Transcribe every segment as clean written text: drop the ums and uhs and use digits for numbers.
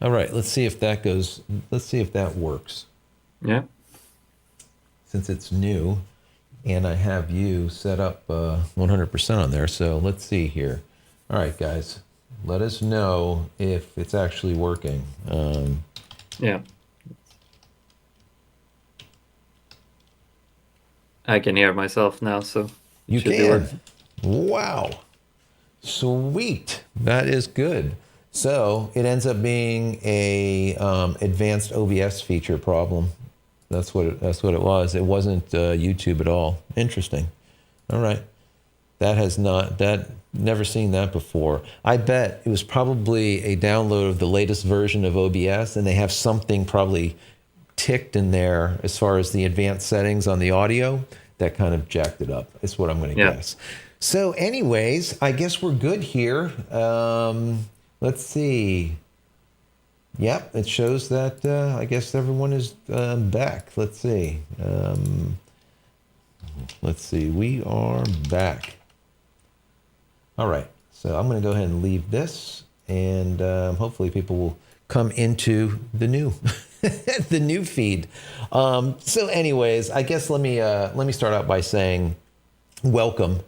All right, let's see if that goes. Let's see if that works. Yeah. Since it's new, and I have you set up 100% on there. So let's see here. All right, guys, let us know if it's actually working. Yeah. I can hear myself now, so it You should be can. working. Wow. Sweet. That is good. So it ends up being a advanced OBS feature problem. That's what it was. It wasn't YouTube at all. Interesting. All right. That never seen that before. I bet it was probably a download of the latest version of OBS, and they have something probably ticked in there as far as the advanced settings on the audio that kind of jacked it up. Is what I'm going to Yeah. guess. So, anyways, I guess we're good here. Let's see. Yep, it shows that I guess everyone is back. Let's see. Let's see. We are back. All right. So I'm going to go ahead and leave this, and hopefully people will come into the new the new feed. So, anyways, I guess let me start out by saying welcome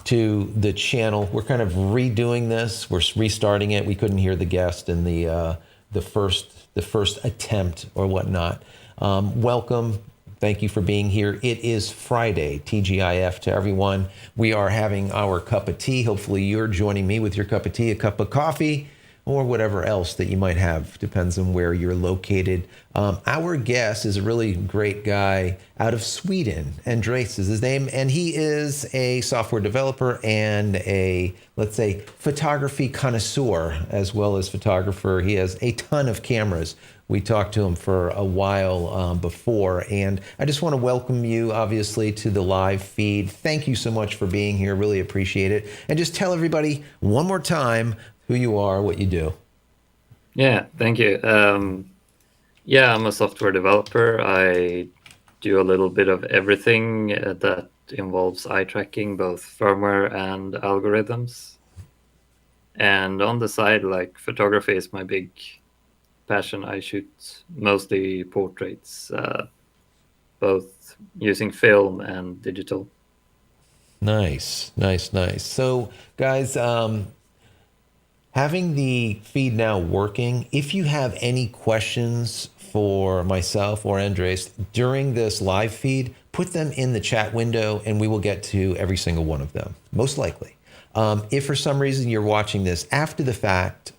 to the channel. We're kind of redoing this. We're restarting it. We couldn't hear the guest in the first attempt or whatnot. Welcome. Thank you for being here. It is Friday, TGIF to everyone. We are having our cup of tea. Hopefully you're joining me with your cup of tea, a cup of coffee, or whatever else that you might have. Depends on where you're located. Our guest is a really great guy out of Sweden. Andres is his name, and he is a software developer and a, let's say, photography connoisseur as well as photographer. He has a ton of cameras. We talked to him for a while before, and I just want to welcome you, obviously, to the live feed. Thank you so much for being here. Really appreciate it. And just tell everybody one more time who you are, what you do. Yeah. Thank you. Yeah, I'm a software developer. I do a little bit of everything that involves eye tracking, both firmware and algorithms. And on the side, like photography is my big passion. I shoot mostly portraits, both using film and digital. Nice, nice, nice. So, guys, having the feed now working, if you have any questions for myself or Andres during this live feed, put them in the chat window and we will get to every single one of them, most likely. If for some reason you're watching this after the fact,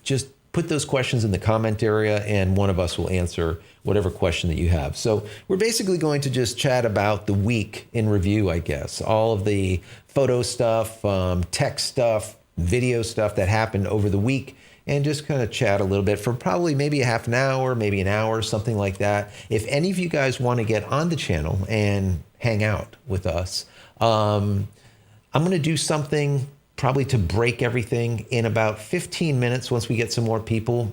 just put those questions in the comment area and one of us will answer whatever question that you have. So we're basically going to just chat about the week in review, I guess. All of the photo stuff, tech stuff, video stuff that happened over the week, and just kind of chat a little bit for probably maybe a half an hour, maybe an hour, something like that. If any of you guys want to get on the channel and hang out with us, I'm going to do something probably to break everything in about 15 minutes once we get some more people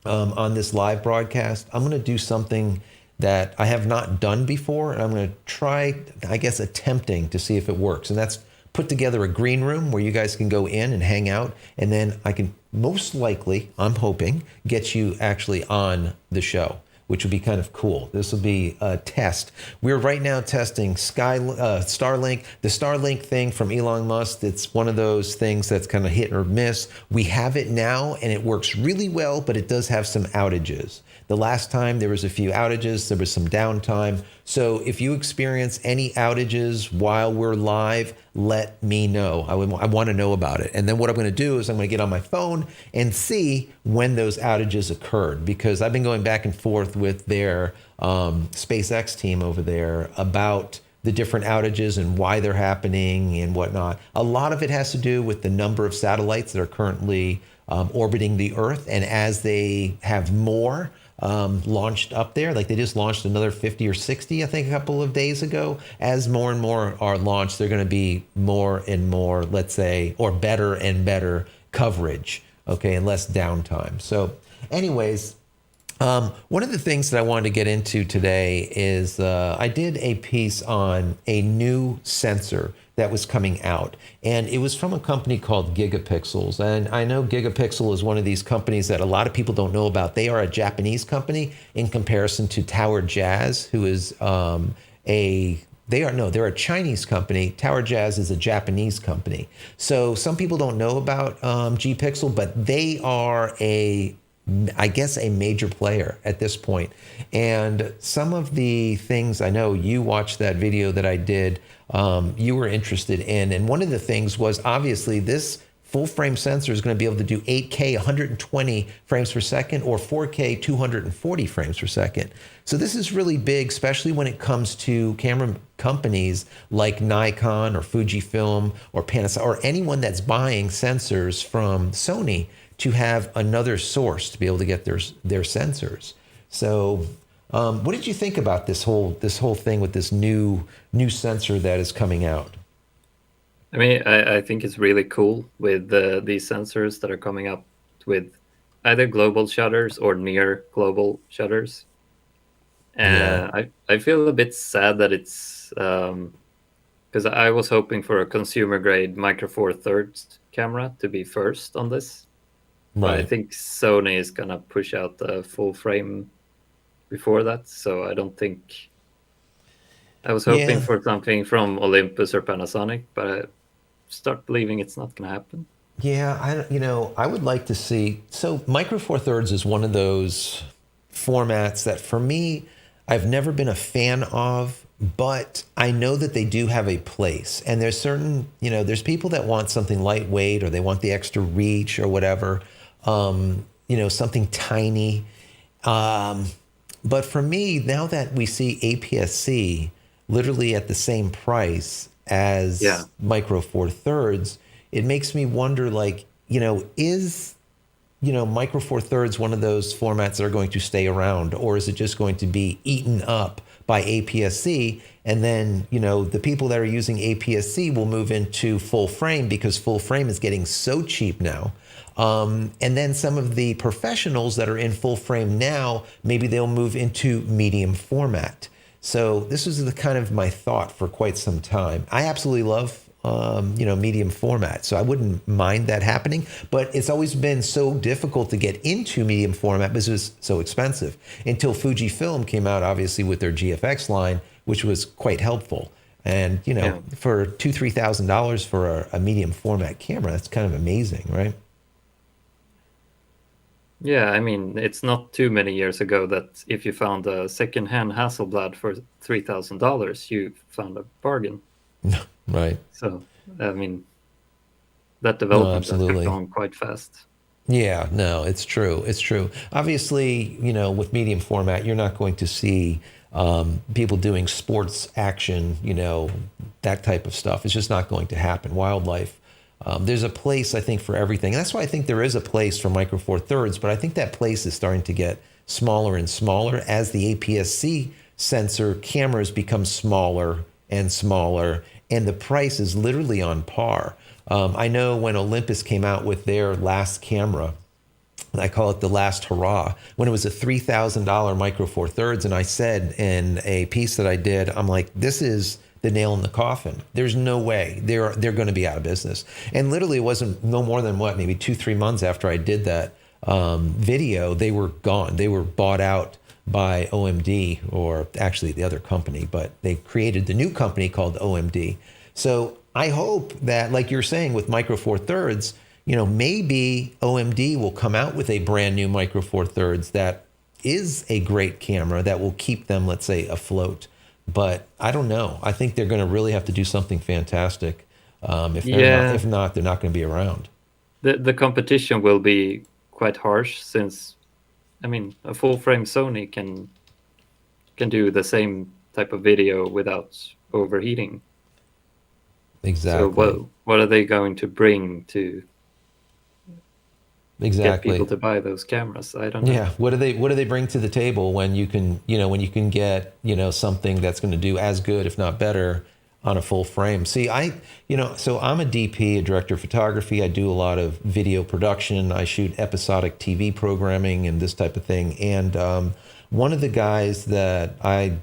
on this live broadcast. I'm going to do something that I have not done before, and I'm going to try, I guess, attempting to see if it works. And that's put together a green room where you guys can go in and hang out, and then I can most likely, I'm hoping, get you actually on the show, which would be kind of cool. This will be a test. We're right now testing Starlink. The Starlink thing from Elon Musk, it's one of those things that's kind of hit or miss. We have it now and it works really well, but it does have some outages. The last time there was a few outages, there was some downtime. So if you experience any outages while we're live, let me know. I want to know about it. And then what I'm going to do is I'm going to get on my phone and see when those outages occurred, because I've been going back and forth with their SpaceX team over there about the different outages and why they're happening and whatnot. A lot of it has to do with the number of satellites that are currently orbiting the Earth. And as they have more launched up there, like they just launched another 50 or 60, I think, a couple of days ago. As more and more are launched, they're going to be more and more, let's say, or better and better coverage, okay, and less downtime. So anyways, one of the things that I wanted to get into today is I did a piece on a new sensor that was coming out. And it was from a company called Gigapixels. And I know Gigapixel is one of these companies that a lot of people don't know about. They are a Japanese company in comparison to Tower Jazz, who is they're a Chinese company. Tower Jazz is a Japanese company. So some people don't know about G-Pixel, but they are I guess a major player at this point. And some of the things, I know you watched that video that I did, you were interested in. And one of the things was obviously this full frame sensor is going to be able to do 8K 120 frames per second or 4K 240 frames per second. So this is really big, especially when it comes to camera companies like Nikon or Fujifilm or Panasonic or anyone that's buying sensors from Sony to have another source to be able to get their sensors. So what did you think about this whole thing with this new sensor that is coming out? I mean, I think it's really cool with these sensors that are coming up with either global shutters or near global shutters. Yeah, I feel a bit sad that it's because I was hoping for a consumer grade Micro Four Thirds camera to be first on this, but I right. think Sony is gonna push out the full frame before that. So I don't think I was hoping Yeah, for something from Olympus or Panasonic, but I start believing it's not gonna happen. yeah. I would like to see. So Micro Four Thirds is one of those formats that for me, I've never been a fan of, but I know that they do have a place. And there's certain, there's people that want something lightweight or they want the extra reach or whatever, something tiny. Um, but for me, now that we see APS-C literally at the same price Yeah, as Micro Four Thirds, it makes me wonder, like, is Micro Four Thirds one of those formats that are going to stay around, or is it just going to be eaten up by APS-C? And then, the people that are using APS-C will move into full frame because full frame is getting so cheap now. And then some of the professionals that are in full frame now, maybe they'll move into medium format. So this was the kind of my thought for quite some time. I absolutely love medium format. So I wouldn't mind that happening, but it's always been so difficult to get into medium format because it was so expensive until Fujifilm came out, obviously, with their GFX line, which was quite helpful. And, yeah. for $2,000-3,000 for a medium format camera, that's kind of amazing, right? Yeah, I mean, it's not too many years ago that if you found a secondhand Hasselblad for $3,000, you found a bargain. Right. So, I mean, that No, development has absolutely. gone quite fast. Yeah, no, it's true. It's true. Obviously, with medium format, you're not going to see people doing sports action, that type of stuff. It's just not going to happen. Wildlife. There's a place, I think, for everything. And that's why I think there is a place for Micro Four Thirds, but I think that place is starting to get smaller and smaller as the APS-C sensor cameras become smaller and smaller, and the price is literally on par. I know when Olympus came out with their last camera, and I call it the last hurrah, when it was a $3,000 Micro Four Thirds, and I said in a piece that I did, I'm like, this is the nail in the coffin. There's no way they're going to be out of business. And literally, it wasn't no more than maybe 2-3 months after I did that video, they were gone. They were bought out by OMD, or actually the other company, but they created the new company called OMD. So I hope that, like you're saying with Micro Four Thirds, maybe OMD will come out with a brand new Micro Four Thirds that is a great camera that will keep them, let's say, afloat. But I don't know. I think they're going to really have to do something fantastic. Yeah, If not, they're not going to be around. the competition will be quite harsh since, I mean, a full frame Sony can do the same type of video without overheating. So Exactly. what are they going to bring to get people Exactly. to buy those cameras? I don't know. Yeah. What do they bring to the table when you can, when you can get, something that's going to do as good, if not better, on a full frame? See, so I'm a DP, a director of photography. I do a lot of video production. I shoot episodic TV programming and this type of thing. And one of the guys that I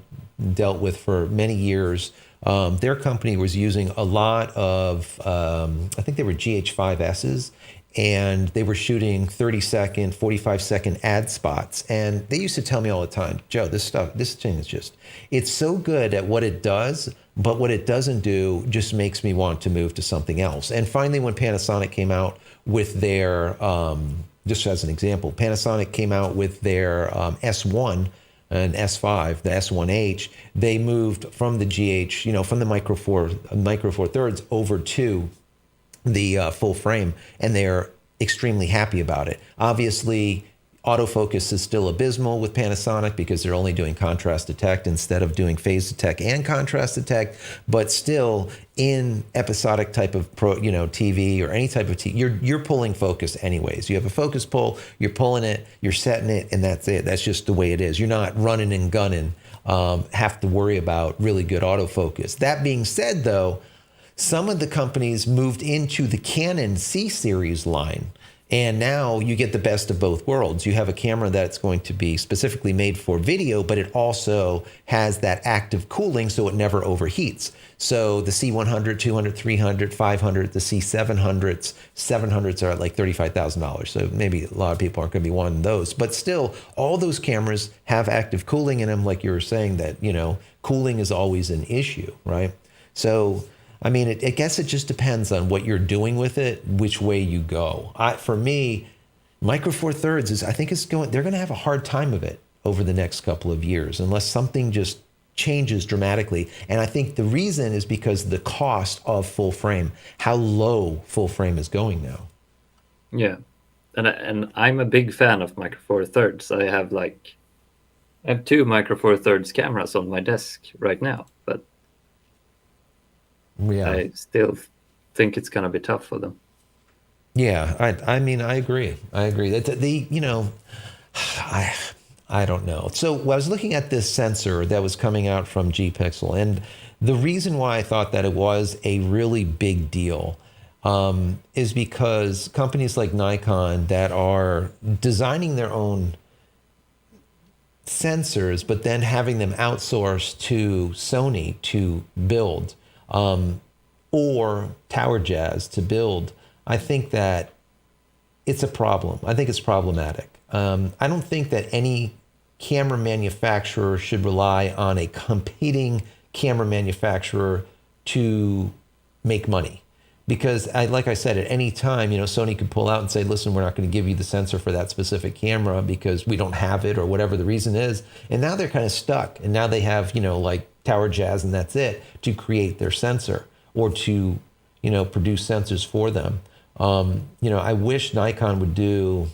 dealt with for many years their company was using a lot of, I think they were GH5Ss, and they were shooting 30-second, 45-second ad spots. And they used to tell me all the time, Joe, this thing is just, it's so good at what it does, but what it doesn't do just makes me want to move to something else. And finally, when Panasonic came out with their, just as an example, Panasonic came out with their S1 and S5, the S1H, they moved from the GH, from the micro four thirds over to the full frame, and they're extremely happy about it. Obviously, autofocus is still abysmal with Panasonic because they're only doing contrast detect instead of doing phase detect and contrast detect. But still, in episodic type of TV or any type of TV, you're pulling focus anyways. You have a focus pull, you're pulling it, you're setting it, and that's it. That's just the way it is. You're not running and gunning. Have to worry about really good autofocus. That being said, though, some of the companies moved into the Canon C series line. And now you get the best of both worlds. You have a camera that's going to be specifically made for video, but it also has that active cooling so it never overheats. So the C100, 200, 300, 500, the C700s, 700s are at like $35,000. So maybe a lot of people aren't going to be wanting those. But still, all those cameras have active cooling in them, like you were saying, that, cooling is always an issue, right? So I mean, I guess it just depends on what you're doing with it, which way you go. For me, micro four thirds they're going to have a hard time of it over the next couple of years unless something just changes dramatically. And I think the reason is because the cost of full frame, how low full frame is going now. Yeah, and I'm a big fan of micro four thirds. I have two micro four thirds cameras on my desk right now, but Yeah. I still think it's going to be tough for them. Yeah, I mean, I agree. That I don't know. So I was looking at this sensor that was coming out from G-Pixel, and the reason why I thought that it was a really big deal is because companies like Nikon that are designing their own sensors, but then having them outsourced to Sony to build, or Tower Jazz to build, I think that it's a problem. I think it's problematic. I don't think that any camera manufacturer should rely on a competing camera manufacturer to make money. Because like I said, at any time, Sony could pull out and say, listen, we're not going to give you the sensor for that specific camera because we don't have it or whatever the reason is. And now they're kind of stuck. And now they have, like Tower Jazz and that's it to create their sensor or to, produce sensors for them. I wish Nikon would do,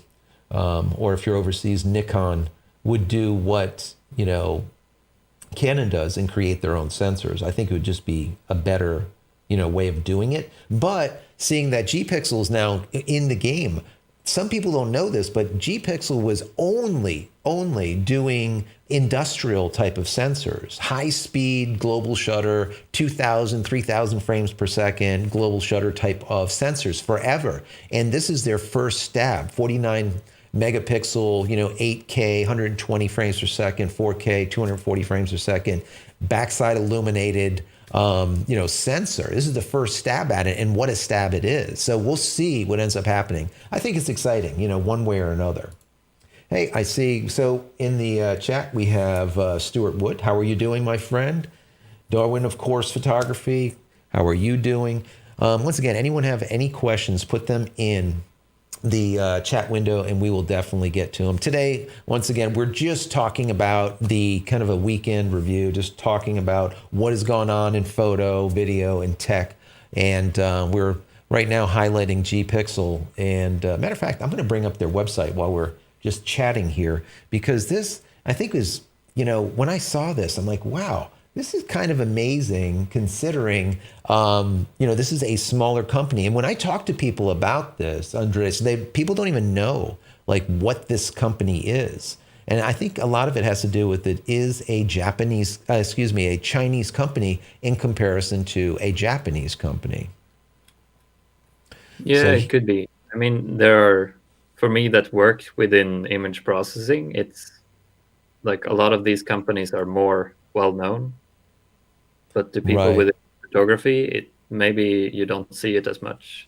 or if you're overseas, Nikon would do what, Canon does and create their own sensors. I think it would just be a better way of doing it. But seeing that G-Pixel is now in the game, some people don't know this, but G-Pixel was only doing industrial type of sensors, high speed, global shutter, 2,000, 3,000 frames per second, global shutter type of sensors forever. And this is their first stab, 49 megapixel, 8K, 120 frames per second, 4K, 240 frames per second, backside illuminated, sensor. This is the first stab at it, and what a stab it is. So we'll see what ends up happening. I think it's exciting, one way or another. Hey, I see. So in the chat, we have Stuart Wood. How are you doing, my friend? Darwin, of course, photography. How are you doing? Once again, anyone have any questions, put them in the chat window and we will definitely get to them. Today, once again, we're just talking about the kind of a weekend review, just talking about what has gone on in photo, video, and tech. And we're right now highlighting G-Pixel. And matter of fact, I'm going to bring up their website while we're just chatting here, because this, I think, is, when I saw this, I'm like, wow, this is kind of amazing considering, this is a smaller company. And when I talk to people about this, Andres, people don't even know like what this company is. And I think a lot of it has to do with it is a a Chinese company in comparison to a Japanese company. Yeah, it could be. I mean, there are, for me that work within image processing, it's like a lot of these companies are more well known. but to people Right. with photography, it maybe you don't see it as much.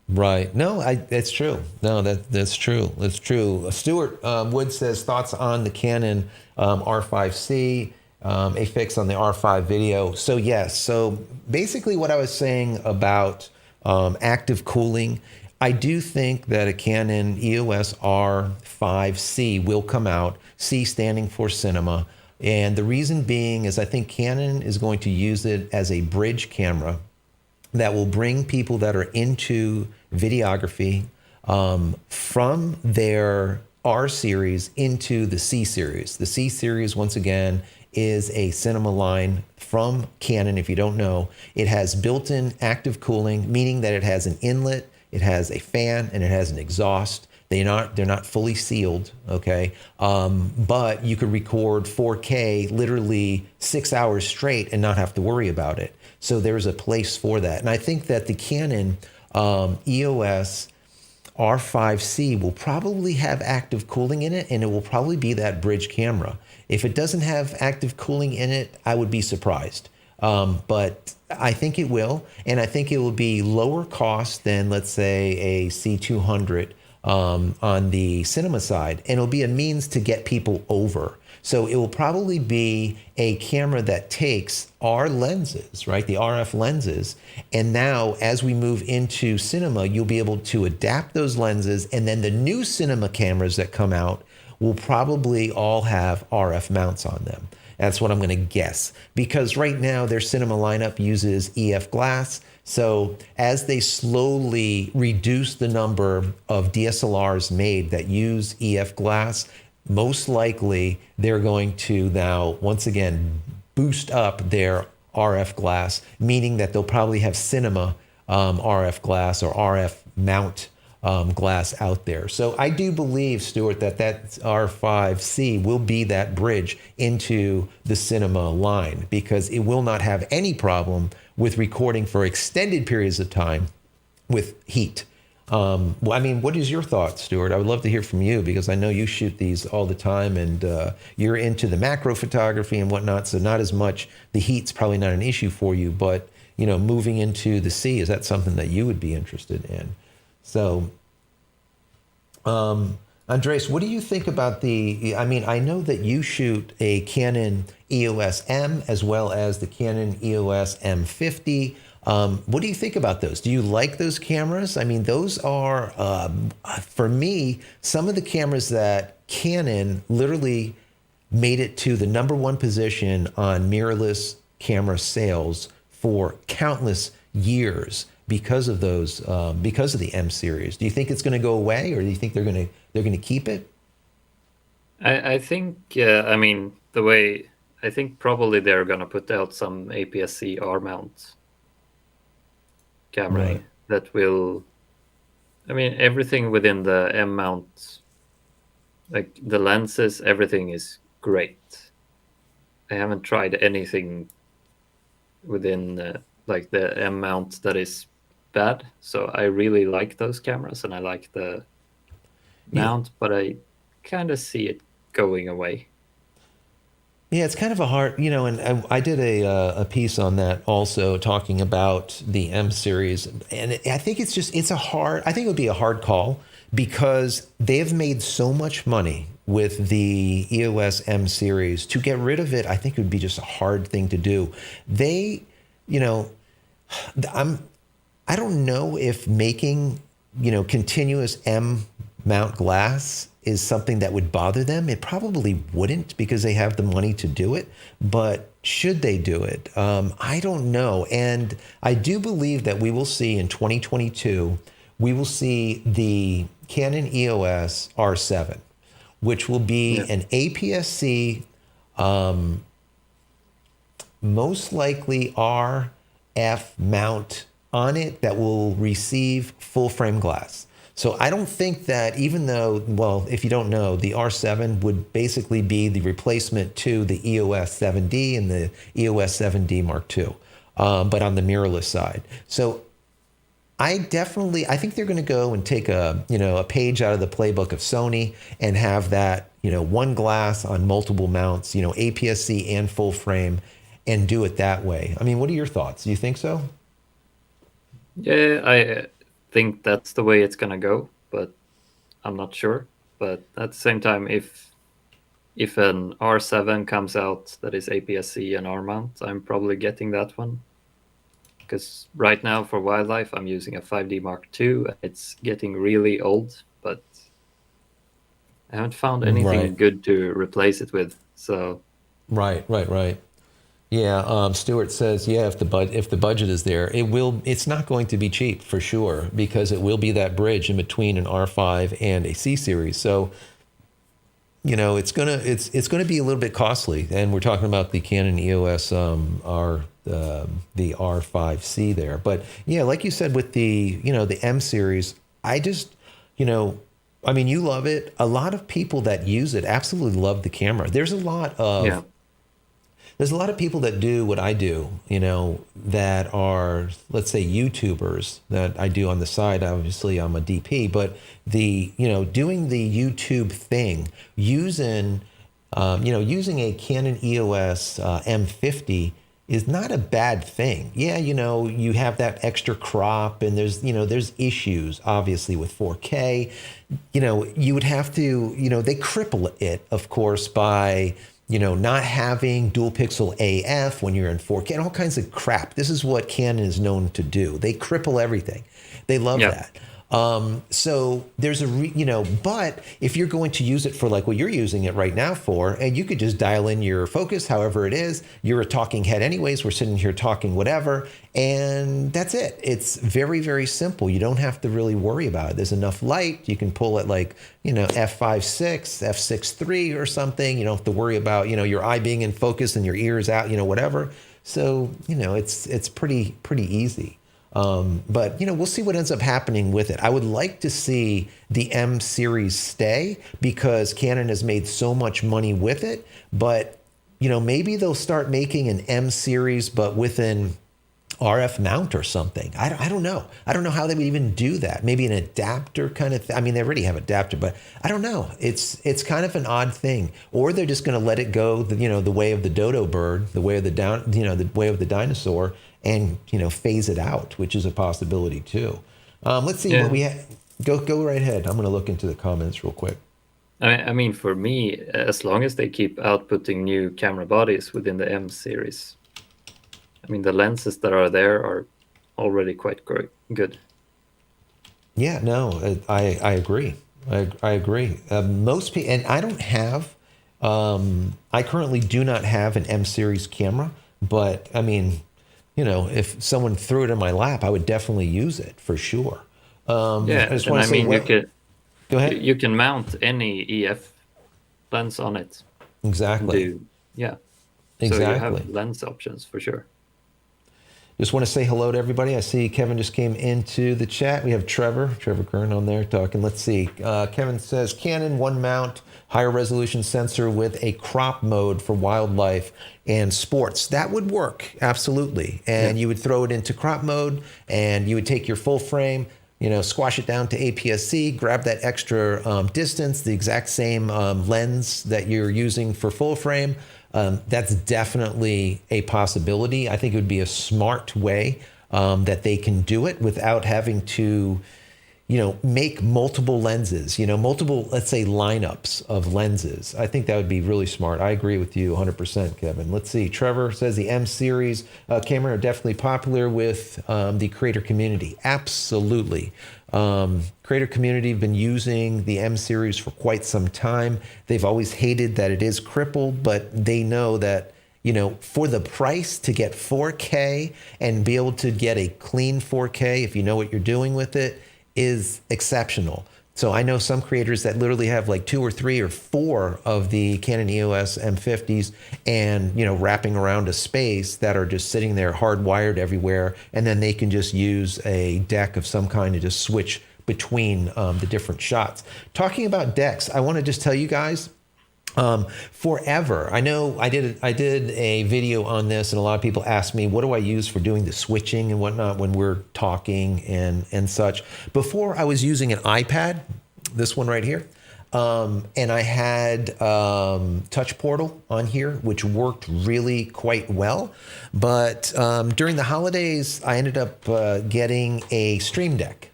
Right. No, that's true. No, that's true. That's true. Stuart Wood says thoughts on the Canon R5C, a fix on the R5 video. So yes. So basically, what I was saying about active cooling, I do think that a Canon EOS R5C will come out. C standing for cinema. And the reason being is I think Canon is going to use it as a bridge camera that will bring people that are into videography from their R series into the C series. The C series, once again, is a cinema line from Canon. If you don't know, it has built-in active cooling, meaning that it has an inlet, it has a fan, and it has an exhaust. They're not fully sealed, okay? But you could record 4K literally 6 hours straight and not have to worry about it. So there's a place for that. And I think that the Canon EOS R5C will probably have active cooling in it, and it will probably be that bridge camera. If it doesn't have active cooling in it, I would be surprised. But I think it will, and I think it will be lower cost than, let's say, a C200 on the cinema side, and it'll be a means to get people over. So it will probably be a camera that takes our lenses, right, the RF lenses, and now as we move into cinema, you'll be able to adapt those lenses, and then the new cinema cameras that come out will probably all have RF mounts on them. That's what I'm going to guess, because right now their cinema lineup uses EF glass. So as they slowly reduce the number of DSLRs made that use EF glass, most likely they're going to now, once again, boost up their RF glass, meaning that they'll probably have cinema RF glass or RF mount glass out there. So I do believe, Stuart, that R5C will be that bridge into the cinema line, because it will not have any problem with recording for extended periods of time with heat. Well, I mean, what is your thoughts, Stuart? I would love to hear from you, because I know you shoot these all the time, and you're into the macro photography and whatnot, so not as much, the heat's probably not an issue for you, but, you know, moving into the C, is that something that you would be interested in? So, Andres, what do you think about I mean, I know that you shoot a Canon EOS M as well as the Canon EOS M50. What do you think about those? Do you like those cameras? I mean, those are, for me, some of the cameras that Canon literally made it to the #1 position on mirrorless camera sales for countless years because of those, because of the M series. Do you think it's going to go away, or do you think they're going to keep it? I think, I mean, I think probably they're gonna put out some APS-C R mount camera Right. that will, I mean, everything within the M mount, like the lenses, everything is great. I haven't tried anything within like the M mount that is bad. So I really like those cameras, and I like the Yeah. mount, but I kind of see it going away. Yeah, it's kind of a hard, you know, and I did a piece on that also, talking about the M series, and I think I think it would be a hard call, because they've made so much money with the EOS M series. To get rid of it, I think it would be just a hard thing to do. They, you know, I don't know if making, you know, continuous M mount glass is something that would bother them. It probably wouldn't, because they have the money to do it. But should they do it? I don't know. And I do believe that we will see in 2022, we will see the Canon EOS R7, which will be Yeah. an APS-C, most likely RF mount on it that will receive full frame glass. So I don't think that, even though, well, if you don't know, the R7 would basically be the replacement to the EOS 7D and the EOS 7D Mark II, but on the mirrorless side. So I think they're going to go and take a page out of the playbook of Sony and have that, one glass on multiple mounts, APS-C and full frame. and do it that way. I mean, what are your thoughts? Do you think so? Yeah, I think that's the way it's gonna go, but I'm not sure. But at the same time, if an R7 comes out that is APS-C and R mount, I'm probably getting that one. Because right now for wildlife, I'm using a 5D Mark II. It's getting really old, but I haven't found anything Right, good to replace it with. So right. Yeah, Stuart says, yeah, if the budget is there, it's not going to be cheap for sure because it will be that bridge in between an R5 and a C series. So, it's gonna be a little bit costly. And we're talking about the Canon EOS the R5C there. But yeah, like you said with the M series, I just, I mean, you love it. A lot of people that use it absolutely love the camera. yeah, There's a lot of people that do what I do, that are, let's say, YouTubers that I do on the side. Obviously, I'm a DP, but doing the YouTube thing, using a Canon EOS M50 is not a bad thing. Yeah, you have that extra crop and there's issues obviously with 4K. You would have to, they cripple it, of course, by not having dual pixel AF when you're in 4K and all kinds of crap. This is what Canon is known to do. They cripple everything. They love yeah, that. So there's but if you're going to use it for like what you're using it right now for, and you could just dial in your focus, however it is, you're a talking head anyways, we're sitting here talking whatever, and that's it. It's very, very simple. You don't have to really worry about it. There's enough light. You can pull it like, f5.6, f6.3 or something. You don't have to worry about, your eye being in focus and your ears out, whatever. So, it's pretty easy. But we'll see what ends up happening with it. I would like to see the M series stay because Canon has made so much money with it. But maybe they'll start making an M series, but with an RF mount or something. I don't know. I don't know how they would even do that. Maybe an adapter kind of thing. I mean, they already have adapter, but I don't know. It's kind of an odd thing. Or they're just going to let it go, the way of the dodo bird, the way of the way of the dinosaur, and phase it out, which is a possibility too. Let's see yeah. what we have. Go right ahead. I'm going to look into the comments real quick. I mean, for me, as long as they keep outputting new camera bodies within the M series, I mean, the lenses that are there are already quite good. Yeah, no, I agree. I agree. Most people, and I don't have. I currently do not have an M series camera, but I mean, if someone threw it in my lap, I would definitely use it for sure. I Yeah, just and want I to say, mean, go ahead. you can mount any EF lens on it and Exactly. do, yeah. So you Exactly. have lens options for sure. Just want to say hello to everybody. I see Kevin just came into the chat. We have Trevor Kern on there talking. Let's see. Kevin says Canon one mount, higher resolution sensor with a crop mode for wildlife and sports. That would work, absolutely. Yeah, And you would throw it into crop mode and you would take your full frame, squash it down to APS-C, grab that extra distance, the exact same lens that you're using for full frame. That's definitely a possibility. I think it would be a smart way that they can do it without having to, make multiple lenses, multiple, let's say, lineups of lenses. I think that would be really smart. I agree with you 100%, Kevin. Let's see. Trevor says the M series camera are definitely popular with the creator community. Absolutely. Creator community have been using the M series for quite some time. They've always hated that it is crippled, but they know that, for the price to get 4K and be able to get a clean 4K, if you know what you're doing with it, is exceptional. So I know some creators that literally have like 2 or 3 or 4 of the Canon EOS M50s and, wrapping around a space that are just sitting there hardwired everywhere. And then they can just use a deck of some kind to just switch between the different shots. Talking about decks, I want to just tell you guys, forever. I know I did a video on this and a lot of people ask me, what do I use for doing the switching and whatnot when we're talking and such. Before I was using an iPad, this one right here. And I had Touch Portal on here, which worked really quite well. But during the holidays, I ended up getting a Stream Deck.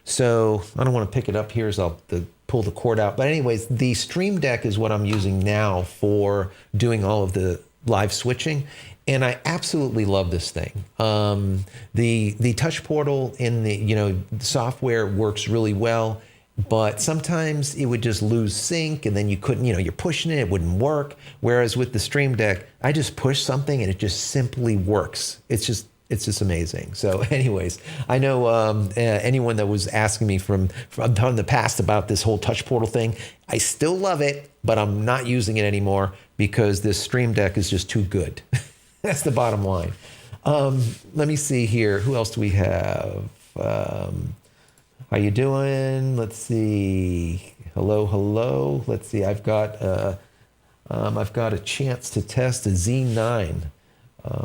So I don't want to pick it up here as I'll pull the cord out. But anyways, the Stream Deck is what I'm using now for doing all of the live switching. And I absolutely love this thing. The Touch Portal in the software works really well, but sometimes it would just lose sync, and then you couldn't, you're pushing it, it wouldn't work. Whereas with the Stream Deck, I just push something and it just simply works. It's just amazing. So anyways, I know anyone that was asking me from the past about this whole Touch Portal thing, I still love it, but I'm not using it anymore because this Stream Deck is just too good. That's the bottom line. Let me see here. Who else do we have? How you doing? Let's see. Hello. Let's see. I've got a chance to test a Z9.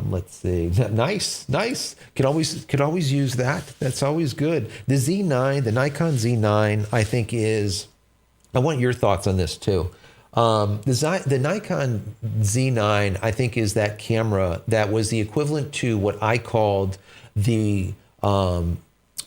Let's see. Nice. Could always use that. That's always good. The Z9, the Nikon Z9, I think is. I want your thoughts on this too. The Nikon Z9, I think, is that camera that was the equivalent to what I called the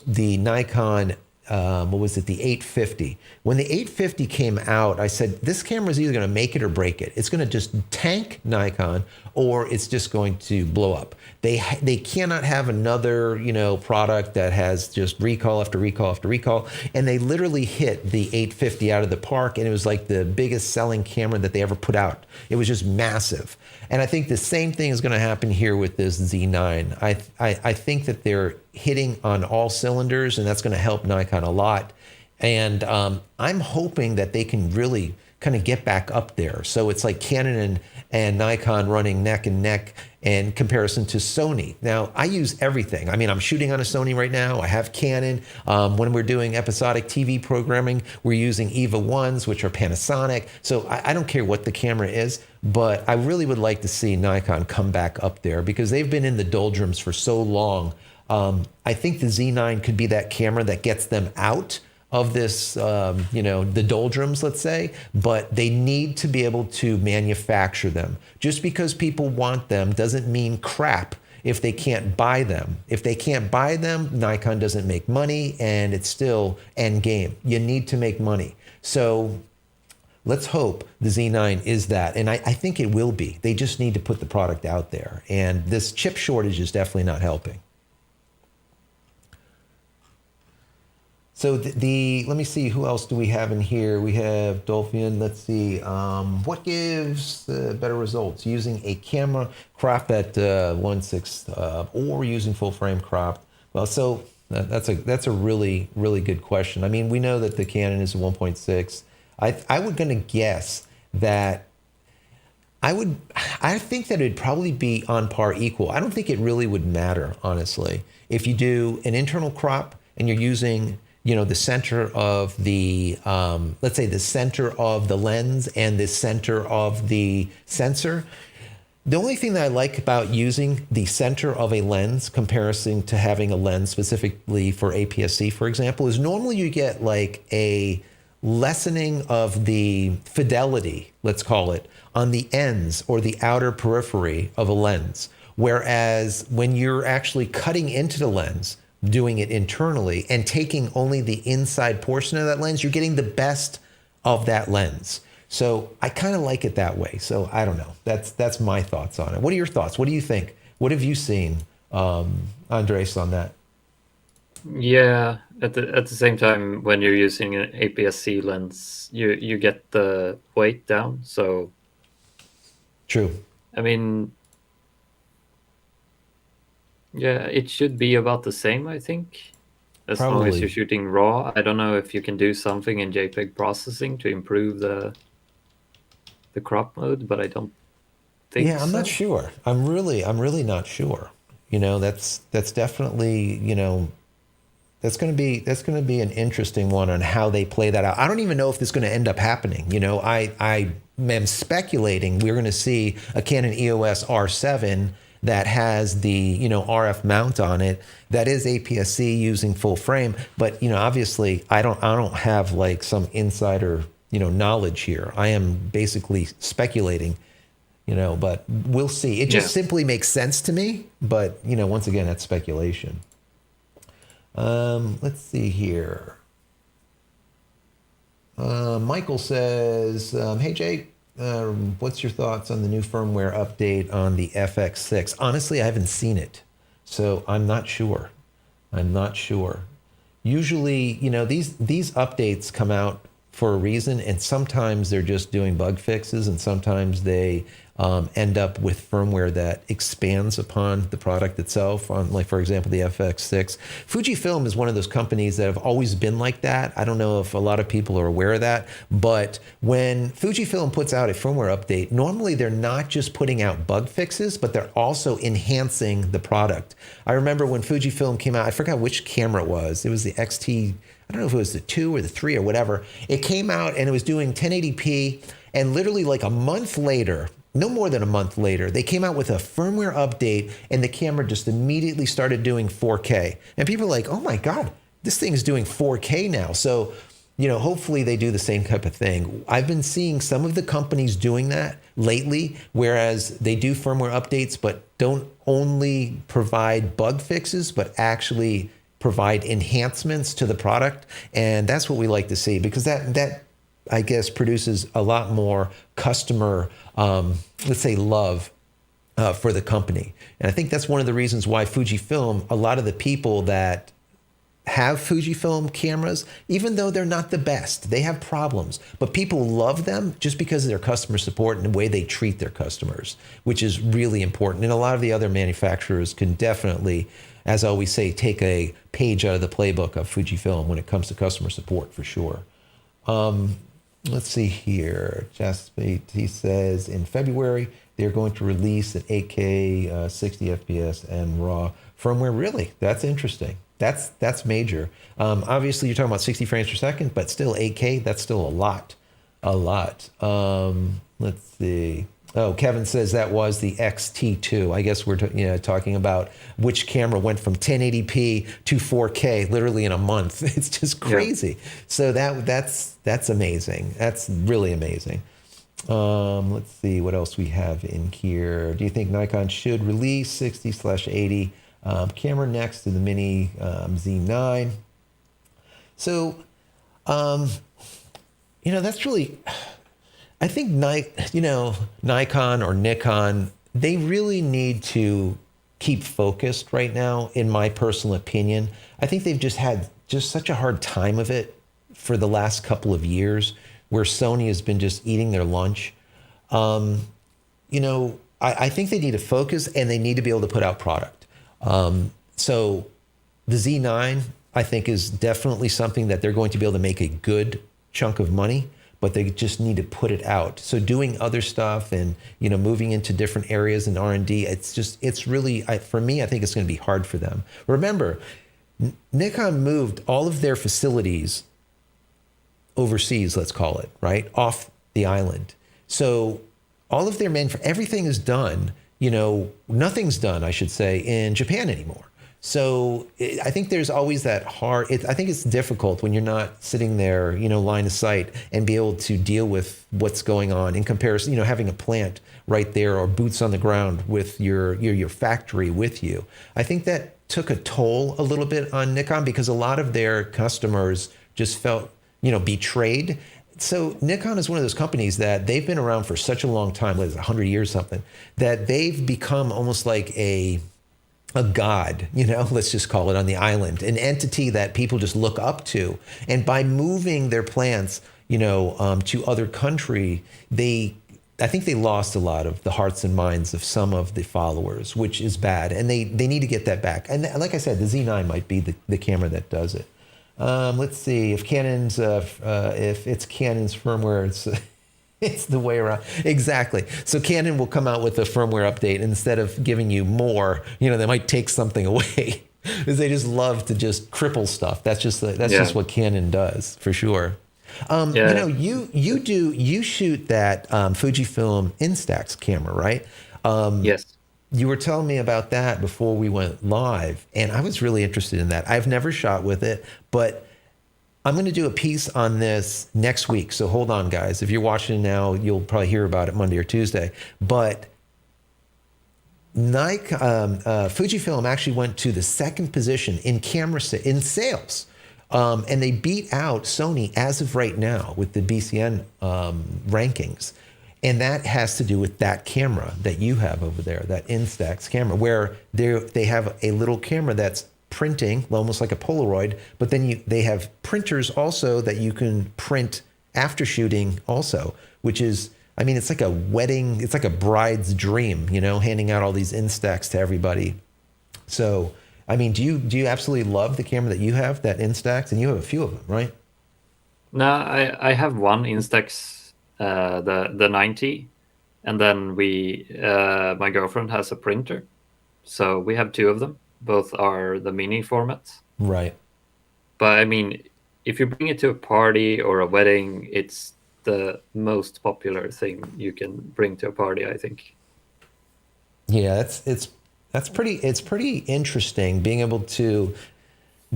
Nikon, what was it, the 850. When the 850 came out, I said, this camera is either going to make it or break it. It's going to just tank Nikon, or it's just going to blow up. They cannot have another, product that has just recall after recall after recall. And they literally hit the 850 out of the park, and it was like the biggest selling camera that they ever put out. It was just massive. And I think the same thing is going to happen here with this Z9. I think that they're hitting on all cylinders, and that's going to help Nikon a lot. And I'm hoping that they can really kind of get back up there. So it's like Canon and Nikon running neck and neck in comparison to Sony. Now, I use everything. I mean, I'm shooting on a Sony right now. I have Canon. When we're doing episodic TV programming, we're using EVA 1s, which are Panasonic. So I don't care what the camera is, but I really would like to see Nikon come back up there because they've been in the doldrums for so long. I think the Z9 could be that camera that gets them out of this, the doldrums, let's say, but they need to be able to manufacture them. Just because people want them doesn't mean crap if they can't buy them. If they can't buy them, Nikon doesn't make money, and it's still end game. You need to make money. So let's hope the Z9 is that, and I think it will be. They just need to put the product out there, and this chip shortage is definitely not helping. So let me see, who else do we have in here? We have Dolphin. Let's see, what gives better results? Using a camera crop at 1.6 or using full frame crop? Well, so that's a really, really good question. I mean, we know that the Canon is a 1.6. I would gonna guess that I think that it'd probably be on par equal. I don't think it really would matter, honestly. If you do an internal crop and you're using the center of the, let's say the center of the lens and the center of the sensor. The only thing that I like about using the center of a lens comparison to having a lens specifically for APS-C, for example, is normally you get like a lessening of the fidelity, let's call it, on the ends or the outer periphery of a lens. Whereas when you're actually cutting into the lens, doing it internally and taking only the inside portion of that lens, you're getting the best of that lens. So I kind of like it that way. So I don't know. That's my thoughts on it. What are your thoughts? What do you think? What have you seen, Andres, on that? Yeah, at the same time, when you're using an APS-C lens, you get the weight down. So True. I mean, yeah, it should be about the same, I think, as long as Probably. you're shooting RAW. I don't know if you can do something in JPEG processing to improve the crop mode, but I don't think Yeah, I'm so. not sure. I'm really not sure. That's definitely, that's going to be an interesting one on how they play that out. I don't even know if this is going to end up happening. I am speculating we're going to see a Canon EOS R7 that has the RF mount on it that is APS-C using full frame. But obviously I don't have like some insider knowledge here. I am basically speculating, but we'll see. It just Yeah. simply makes sense to me. But, once again, that's speculation. Let's see here. Michael says, hey, Jake, what's your thoughts on the new firmware update on the FX6? Honestly, I haven't seen it, so I'm not sure. I'm not sure. Usually, these updates come out for a reason, and sometimes they're just doing bug fixes, and sometimes they end up with firmware that expands upon the product itself. On, like, for example, the FX6. Fujifilm is one of those companies that have always been like that. I don't know if a lot of people are aware of that, but when Fujifilm puts out a firmware update, normally they're not just putting out bug fixes, but they're also enhancing the product. I remember when Fujifilm came out, I forgot which camera it was. It was the XT, I don't know if it was the 2 or the 3 or whatever. It came out and it was doing 1080p, and literally like a month later, no more than a month later, they came out with a firmware update and the camera just immediately started doing 4K. And people are like, oh my God, this thing is doing 4K now. So, hopefully they do the same type of thing. I've been seeing some of the companies doing that lately, whereas they do firmware updates, but don't only provide bug fixes, but actually provide enhancements to the product. And that's what we like to see, because that I guess produces a lot more customer, let's say, love for the company. And I think that's one of the reasons why Fujifilm, a lot of the people that have Fujifilm cameras, even though they're not the best, they have problems, but people love them just because of their customer support and the way they treat their customers, which is really important. And a lot of the other manufacturers can definitely, as I always say, take a page out of the playbook of Fujifilm when it comes to customer support, for sure. Let's see here. He says in February they're going to release an 8K 60 FPS and RAW firmware. Really? That's interesting. That's major. Obviously, you're talking about 60 frames per second, but still 8K. That's still a lot. Let's see. Oh, Kevin says that was the XT2. I guess we're talking about which camera went from 1080p to 4K literally in a month. It's just crazy. Yeah. So that's amazing. That's really amazing. Let's see what else we have in here. Do you think Nikon should release 60/80 camera next to the Mini Z9? So, that's really. I think Nikon or Nikon, they really need to keep focused right now, in my personal opinion. I think they've just had such a hard time of it for the last couple of years, where Sony has been just eating their lunch. I think they need to focus, and they need to be able to put out product. So the Z9, I think, is definitely something that they're going to be able to make a good chunk of money, but they just need to put it out. So doing other stuff and, moving into different areas in R&D, it's really, for me, I think it's going to be hard for them. Remember, Nikon moved all of their facilities overseas, let's call it, right, off the island. So all of their everything is done, nothing's done, I should say, in Japan anymore. So I think there's always that I think it's difficult when you're not sitting there, line of sight, and be able to deal with what's going on in comparison, having a plant right there or boots on the ground with your factory with you. I think that took a toll a little bit on Nikon, because a lot of their customers just felt, betrayed. So Nikon is one of those companies that they've been around for such a long time, 100 years something, that they've become almost like a god, let's just call it, on the island, an entity that people just look up to. And by moving their plants, to other country, I think they lost a lot of the hearts and minds of some of the followers, which is bad. And they need to get that back. And like I said, the Z9 might be the camera that does it. Let's see if if it's Canon's firmware, it's the way around. Exactly. So Canon will come out with a firmware update. Instead of giving you more, they might take something away, because they just love to just cripple stuff. That's just what Canon does, for sure. You shoot that Fujifilm Instax camera, right? Yes. You were telling me about that before we went live, and I was really interested in that. I've never shot with it, but I'm going to do a piece on this next week. So hold on, guys. If you're watching now, you'll probably hear about it Monday or Tuesday. But Fujifilm actually went to the second position in in sales. And they beat out Sony as of right now with the BCN rankings. And that has to do with that camera that you have over there, that Instax camera, where they have a little camera that's printing, almost like a Polaroid, but then they have printers also that you can print after shooting also, which is, I mean, it's like a wedding, it's like a bride's dream, you know, handing out all these Instax to everybody. So, I mean, do you absolutely love the camera that you have, that Instax? And you have a few of them, right? No, I have one Instax, the 90, and then my girlfriend has a printer, so we have two of them. Both are the mini formats. Right. But I mean, if you bring it to a party or a wedding, it's the most popular thing you can bring to a party, I think. Yeah, it's pretty interesting being able to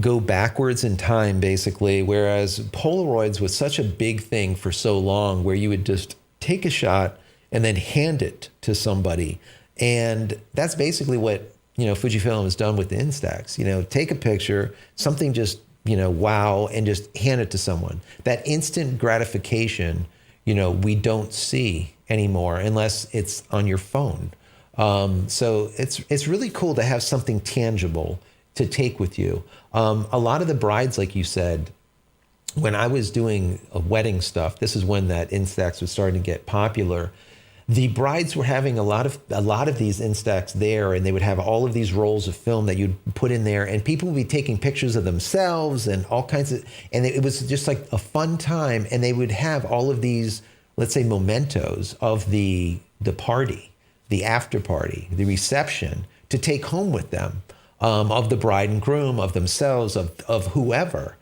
go backwards in time, basically, whereas Polaroids was such a big thing for so long, where you would just take a shot and then hand it to somebody. And that's basically what, you know, Fujifilm has done with the Instax. You know, take a picture, something just, you know, wow, and just hand it to someone. That instant gratification, you know, we don't see anymore unless it's on your phone. So it's really cool to have something tangible to take with you. A lot of the brides, like you said, when I was doing wedding stuff, this is when that Instax was starting to get popular. The brides were having a lot of these Instax there, and they would have all of these rolls of film that you'd put in there, and people would be taking pictures of themselves and all kinds of, and it was just like a fun time. And they would have all of these, let's say, mementos of the party, the after party, the reception, to take home with them, of the bride and groom, of themselves, of whoever.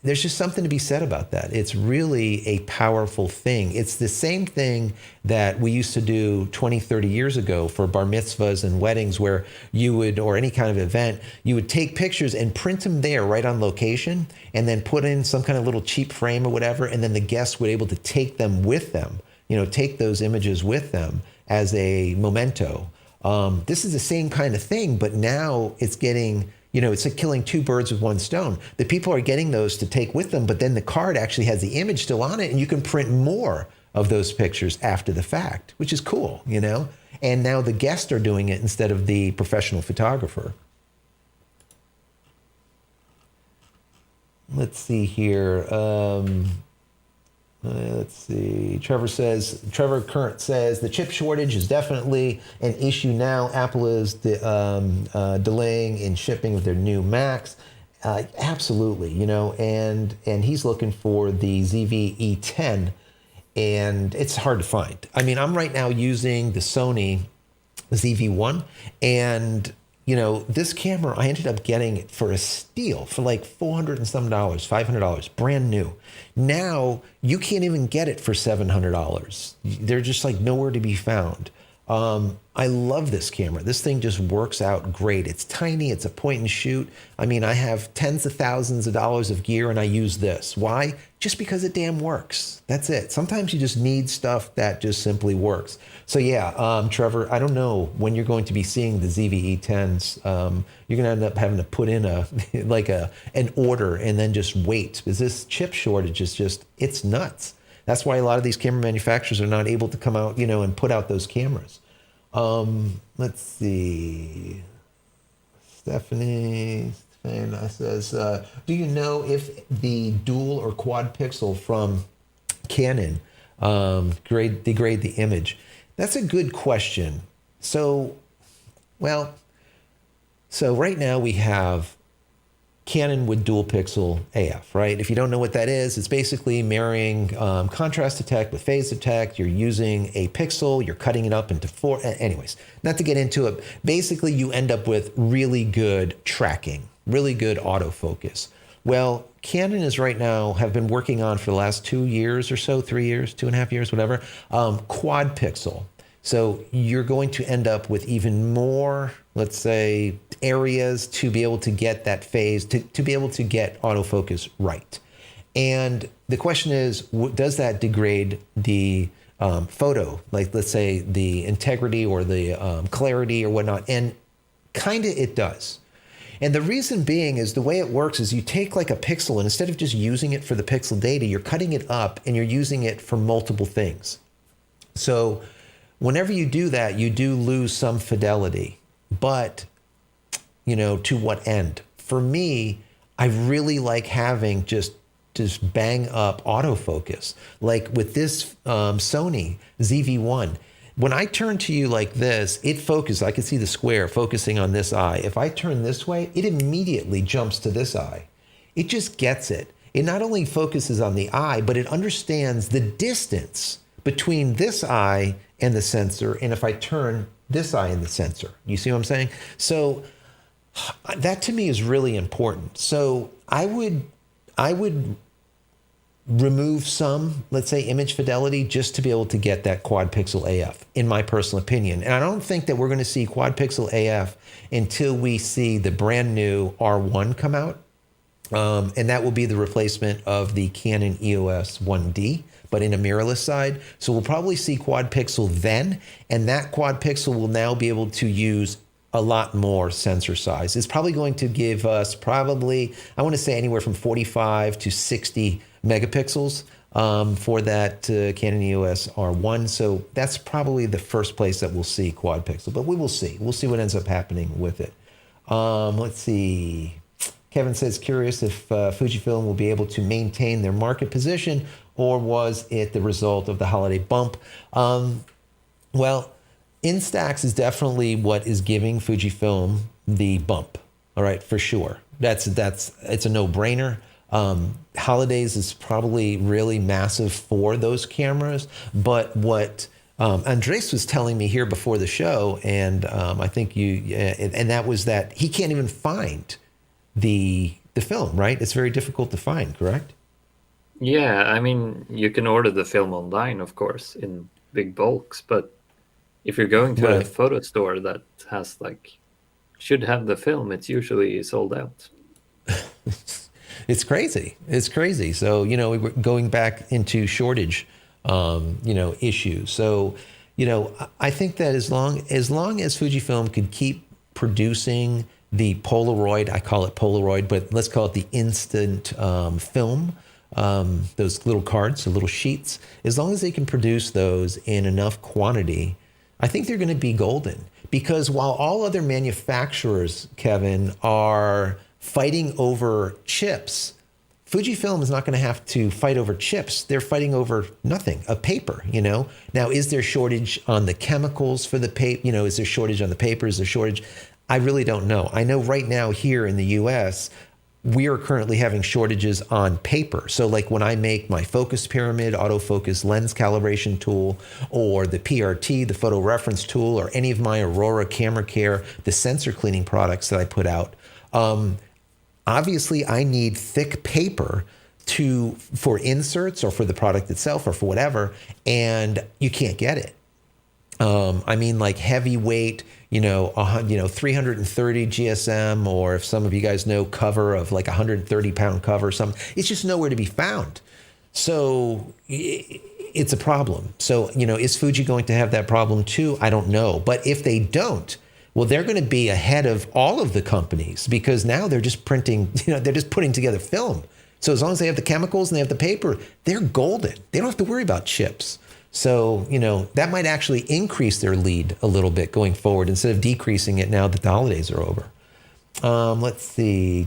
There's just something to be said about that. It's really a powerful thing. It's the same thing that we used to do 20, 30 years ago for bar mitzvahs and weddings, where you would, or any kind of event, you would take pictures and print them there right on location, and then put in some kind of little cheap frame or whatever, and then the guests would be able to take them with them, you know, take those images with them as a memento. This is the same kind of thing, but now it's getting, you know, it's like killing two birds with one stone. The people are getting those to take with them, but then the card actually has the image still on it, and you can print more of those pictures after the fact, which is cool, you know? And now the guests are doing it instead of the professional photographer. Let's see here. Let's see. Trevor Current says, the chip shortage is definitely an issue now. Apple is delaying in shipping of their new Macs. Absolutely, you know, and he's looking for the ZV-E10, and it's hard to find. I mean, I'm right now using the Sony ZV-1, and you know, this camera, I ended up getting it for a steal for like $400 and some dollars, $500, brand new. Now you can't even get it for $700. They're just like nowhere to be found. I love this camera. This thing just works out great. It's tiny. It's a point and shoot. I mean, I have tens of thousands of dollars of gear, and I use this. Why? Just because it damn works. That's it. Sometimes you just need stuff that just simply works. So yeah, Trevor, I don't know when you're going to be seeing the ZV-E10s. You're going to end up having to put in an order and then just wait, because this chip shortage is just, it's nuts. That's why a lot of these camera manufacturers are not able to come out, you know, and put out those cameras. Let's see. Stephanie says, do you know if the dual or quad pixel from Canon degrade the image? That's a good question. So right now we have Canon with dual pixel AF, right? If you don't know what that is, it's basically marrying contrast detect with phase detect. You're using a pixel, you're cutting it up into four. Anyways, not to get into it. Basically, you end up with really good tracking, really good autofocus. Well, Canon is right now, have been working on for the last 2 years or so, 3 years, 2.5 years, whatever, quad pixel. So you're going to end up with even more, let's say, areas to be able to get that phase, to be able to get autofocus right. And the question is, does that degrade the photo? Like, let's say, the integrity or the clarity or whatnot? And kind of it does. And the reason being is the way it works is you take like a pixel, and instead of just using it for the pixel data, you're cutting it up and you're using it for multiple things. So whenever you do that, you do lose some fidelity. But, to what end? For me, I really like having just bang up autofocus. Like with this Sony ZV-1, when I turn to you like this, it focuses. I can see the square focusing on this eye. If I turn this way, it immediately jumps to this eye. It just gets it. It not only focuses on the eye, but it understands the distance between this eye and the sensor, and if I turn this eye in the sensor. You see what I'm saying? So that to me is really important. So I would remove some, let's say, image fidelity just to be able to get that quad pixel AF, in my personal opinion. And I don't think that we're going to see quad pixel AF until we see the brand new R1 come out. And that will be the replacement of the Canon EOS 1D, but in a mirrorless side. So we'll probably see quad pixel then, and that quad pixel will now be able to use a lot more sensor size. It's probably going to give us I want to say anywhere from 45 to 60 megapixels for that Canon EOS R1. So that's probably the first place that we'll see quad pixel, but we will see. We'll see what ends up happening with it. Let's see. Kevin says, curious if Fujifilm will be able to maintain their market position, or was it the result of the holiday bump? Well, Instax is definitely what is giving Fujifilm the bump. All right, for sure. It's a no-brainer. Holidays is probably really massive for those cameras, but what Andres was telling me here before the show, and I think and that was that he can't even find the film, right? It's very difficult to find, correct? Yeah, I mean, you can order the film online, of course, in big bulks, but if you're going to a photo store that has should have the film, it's usually sold out. It's crazy. It's crazy. So, we're going back into shortage, issues. So, I think that as long as Fujifilm could keep producing the Polaroid, I call it Polaroid, but let's call it the instant film, those little cards, the little sheets, as long as they can produce those in enough quantity, I think they're going to be golden. Because while all other manufacturers, Kevin, are fighting over chips, Fujifilm is not going to have to fight over chips. They're fighting over nothing, a paper, Now, is there shortage on the chemicals for the paper? Is there shortage on the paper? Is there shortage? I really don't know. I know right now here in the US, we are currently having shortages on paper. So like when I make my focus pyramid, autofocus lens calibration tool, or the PRT, the photo reference tool, or any of my Aurora Camera Care, the sensor cleaning products that I put out, obviously I need thick paper for inserts or for the product itself or for whatever, and you can't get it. I mean, like heavyweight, 330 GSM, or if some of you guys know, cover of like 130 pound cover, it's just nowhere to be found. So it's a problem. So, is Fuji going to have that problem too? I don't know. But if they don't, well, they're going to be ahead of all of the companies, because now they're just printing, they're just putting together film. So as long as they have the chemicals and they have the paper, they're golden. They don't have to worry about chips. So, that might actually increase their lead a little bit going forward instead of decreasing it now that the holidays are over. Let's see.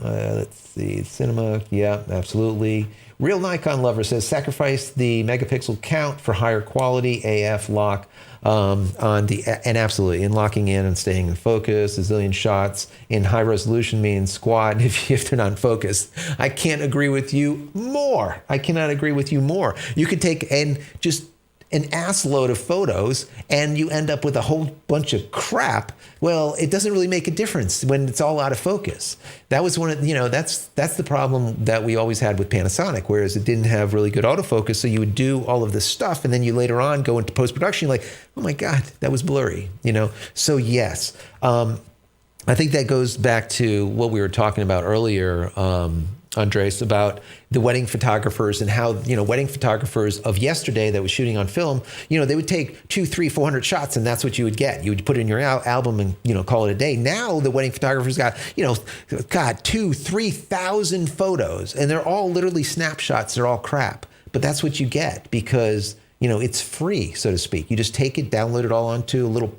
Cinema. Yeah, absolutely. Real Nikon Lover says, sacrifice the megapixel count for higher quality AF lock and absolutely, in locking in and staying in focus. A zillion shots in high resolution means squad if they're not focused. I can't agree with you more. I cannot agree with you more. You could take and just an ass load of photos and you end up with a whole bunch of crap. Well, it doesn't really make a difference when it's all out of focus. That was one of, that's the problem that we always had with Panasonic, whereas it didn't have really good autofocus. So you would do all of this stuff and then you later on go into post-production, you're like, oh my God, that was blurry, So yes, I think that goes back to what we were talking about earlier, Andres, about the wedding photographers and how, wedding photographers of yesterday that was shooting on film, they would take 200, 300, 400 shots and that's what you would get. You would put it in your album and, call it a day. Now the wedding photographers got, 2,000, 3,000 photos and they're all literally snapshots. They're all crap, but that's what you get because, it's free, so to speak. You just take it, download it all onto a little,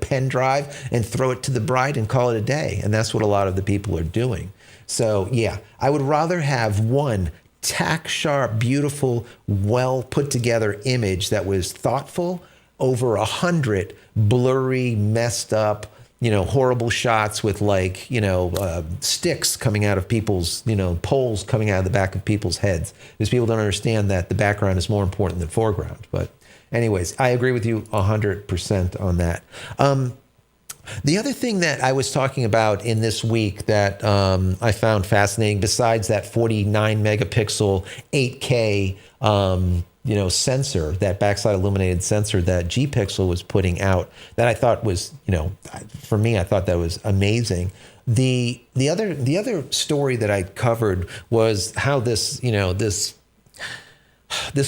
pen drive and throw it to the bride and call it a day. And that's what a lot of the people are doing. So yeah, I would rather have one tack sharp, beautiful, well put together image that was thoughtful over 100 blurry, messed up, horrible shots with sticks coming out of people's, poles coming out of the back of people's heads. Because people don't understand that the background is more important than foreground. But anyways, I agree with you 100% on that. The other thing that I was talking about in this week that I found fascinating, besides that 49 megapixel 8K sensor, that backside illuminated sensor that G-Pixel was putting out, that I thought was, for me, I thought that was amazing. The other story that I covered was how this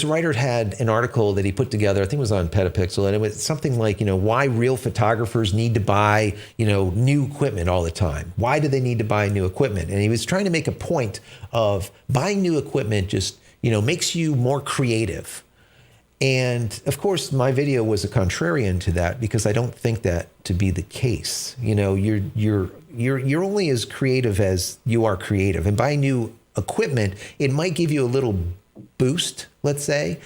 writer had an article that he put together, I think it was on Petapixel, and it was something like, why real photographers need to buy, new equipment all the time. Why do they need to buy new equipment? And he was trying to make a point of buying new equipment just, makes you more creative. And of course, my video was a contrarian to that because I don't think that to be the case. You're only as creative as you are creative. And buying new equipment, it might give you a little boost, let's say,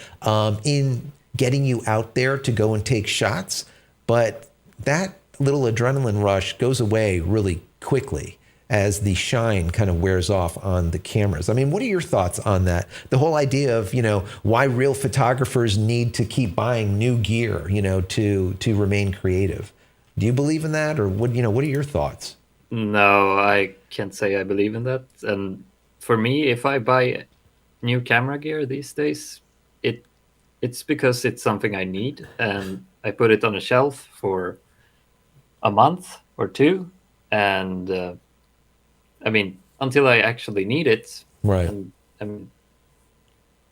in getting you out there to go and take shots. But that little adrenaline rush goes away really quickly as the shine kind of wears off on the cameras. I mean, what are your thoughts on that? The whole idea of, why real photographers need to keep buying new gear, to remain creative. Do you believe in that? Or what are your thoughts? No, I can't say I believe in that. And for me, if I buy new camera gear these days, it's because it's something I need, and I put it on a shelf for a month or two, and until I actually need it. Right. And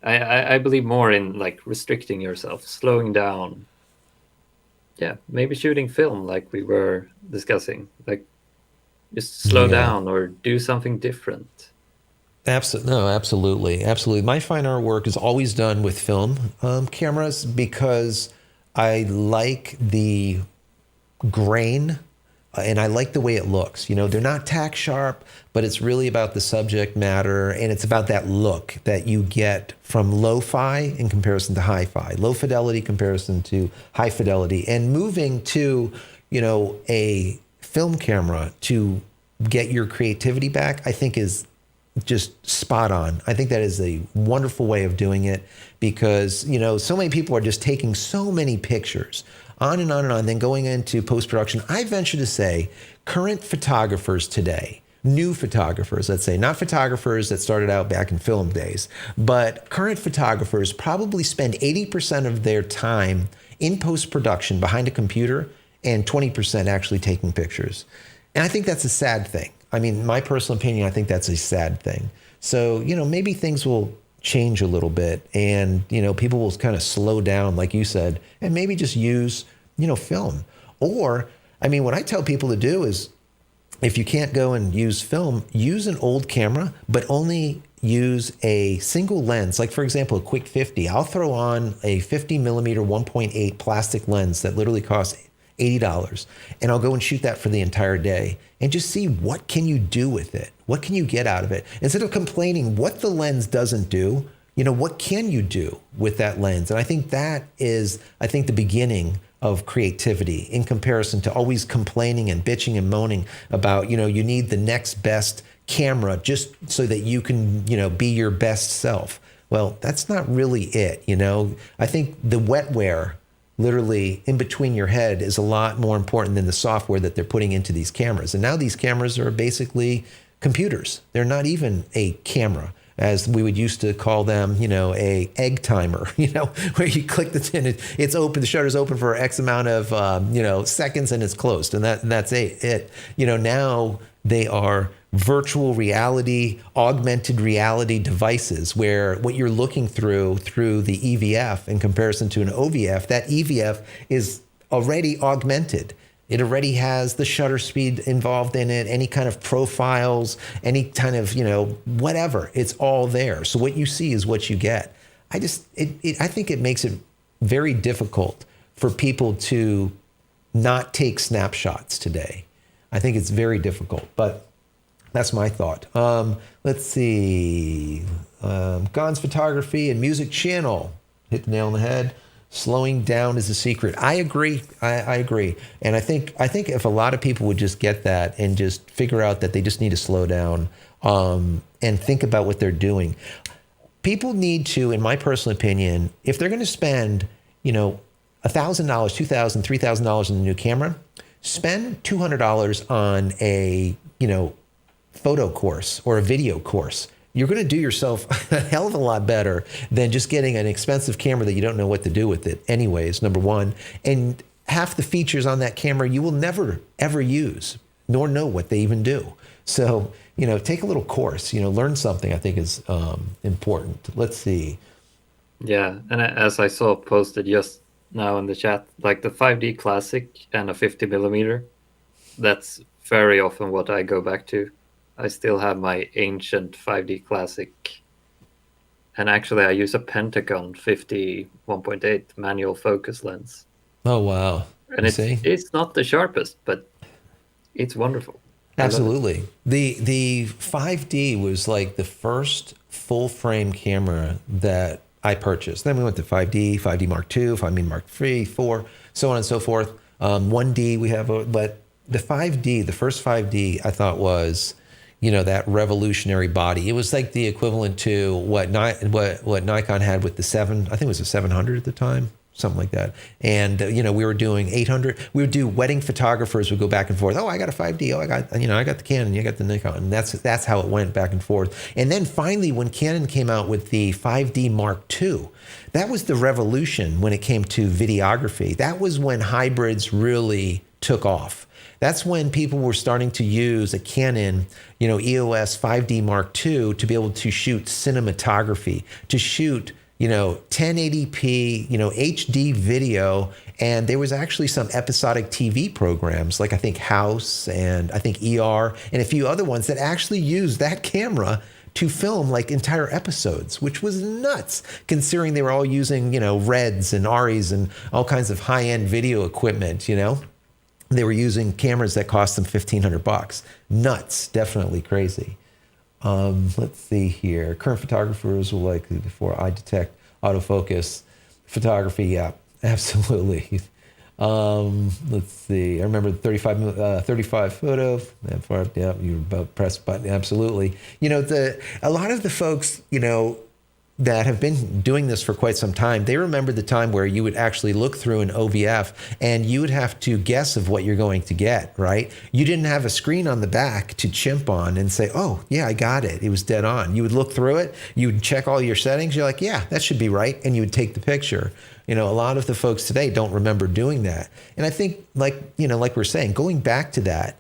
I believe more in restricting yourself, slowing down. Yeah, maybe shooting film like we were discussing, just slow down or do something different. Absolutely. My fine art work is always done with film cameras because I like the grain and I like the way it looks. They're not tack sharp, but it's really about the subject matter and it's about that look that you get from lo-fi in comparison to hi-fi, low fidelity comparison to high fidelity, and moving to, a film camera to get your creativity back, I think is just spot on. I think that is a wonderful way of doing it because, so many people are just taking so many pictures on and on and on, then going into post-production. I venture to say current photographers today, new photographers, let's say, not photographers that started out back in film days, but current photographers probably spend 80% of their time in post-production behind a computer and 20% actually taking pictures. And I think that's a sad thing. I mean, my personal opinion, I think that's a sad thing. So, maybe things will change a little bit and, people will kind of slow down, like you said, and maybe just use, film. Or, what I tell people to do is if you can't go and use film, use an old camera, but only use a single lens. Like, for example, a quick 50. I'll throw on a 50 millimeter 1.8 plastic lens that literally costs $80, and I'll go and shoot that for the entire day and just see what can you do with it? What can you get out of it? Instead of complaining what the lens doesn't do, what can you do with that lens? And I think that is, the beginning of creativity in comparison to always complaining and bitching and moaning about, you need the next best camera just so that you can, be your best self. Well, that's not really it, you know? I think the wetware literally in between your head is a lot more important than the software that they're putting into these cameras. And now these cameras are basically computers. They're not even a camera, as we would used to call them, you know, a egg timer, you know, where you click the tin, it's open, the shutter's open for X amount of, you know, seconds and it's closed. And that's it. You know, now they are virtual reality, augmented reality devices where what you're looking through the EVF in comparison to an OVF, that EVF is already augmented. It already has the shutter speed involved in it, any kind of profiles, any kind of, you know, whatever. It's all there. So what you see is what you get. I think it makes it very difficult for people to not take snapshots today. I think it's very difficult, but that's my thought. Let's see. Gon's Photography and Music Channel. Hit the nail on the head. Slowing down is the secret. I agree. I agree. And I think if a lot of people would just get that and just figure out that they just need to slow down and think about what they're doing. People need to, in my personal opinion, if they're going to spend, you know, $1,000, $2,000, $3,000 in a new camera, spend $200 on a, you know, photo course or a video course. You're going to do yourself a hell of a lot better than just getting an expensive camera that you don't know what to do with it anyways, number one. And half the features on that camera you will never, ever use, nor know what they even do. So, you know, take a little course, you know, learn something I think is important. Let's see. Yeah, and as I saw posted just now in the chat, like the 5D Classic and a 50mm, that's very often what I go back to. I still have my ancient 5D Classic, and actually I use a Pentagon 50 1.8 manual focus lens. Oh, wow. And it's not the sharpest, but it's wonderful. Absolutely. The 5D was like the first full frame camera that I purchased. Then we went to 5D, 5D Mark II, 5D Mark III, 4, so on and so forth. 1D we have, but the 5D, the first 5D I thought was, you know, that revolutionary body. It was like the equivalent to what Nikon had with the 7, I think it was a 700 at the time, something like that. And, you know, we were doing 800. We would do wedding photographers would go back and forth. Oh, I got a 5D. Oh, I got the Canon. You got the Nikon. And that's how it went back and forth. And then finally, when Canon came out with the 5D Mark II, that was the revolution when it came to videography. That was when hybrids really took off. That's when people were starting to use a Canon, you know, EOS 5D Mark II to be able to shoot cinematography, to shoot, you know, 1080p, you know, HD video. And there was actually some episodic TV programs, like I think House and I think ER and a few other ones that actually used that camera to film like entire episodes, which was nuts, considering they were all using, you know, Reds and Aris and all kinds of high-end video equipment, you know. They were using cameras that cost them $1,500. Nuts, definitely crazy. Let's see here. Current photographers will likely, before I detect autofocus photography. Yeah, absolutely. Let's see. I remember the 35 photo. Yeah, you about press button. Absolutely. You know, a lot of the folks, you know, that have been doing this for quite some time, they remember the time where you would actually look through an OVF and you would have to guess of what you're going to get, right? You didn't have a screen on the back to chimp on and say, oh, yeah, I got it. It was dead on. You would look through it. You would check all your settings. You're like, yeah, that should be right. And you would take the picture. You know, a lot of the folks today don't remember doing that. And I think, like, you know, like we're saying, going back to that,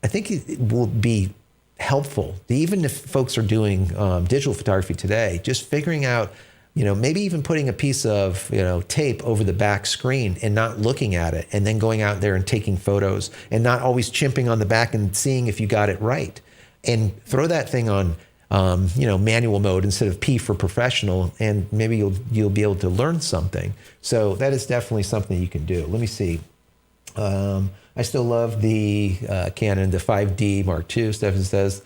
I think it will be helpful, even if folks are doing digital photography today, just figuring out, you know, maybe even putting a piece of, you know, tape over the back screen and not looking at it, and then going out there and taking photos and not always chimping on the back and seeing if you got it right, and throw that thing on, you know, manual mode instead of P for professional, and maybe you'll be able to learn something. So that is definitely something you can do. Let me see. I still love the Canon, the 5D Mark II, Stefan says.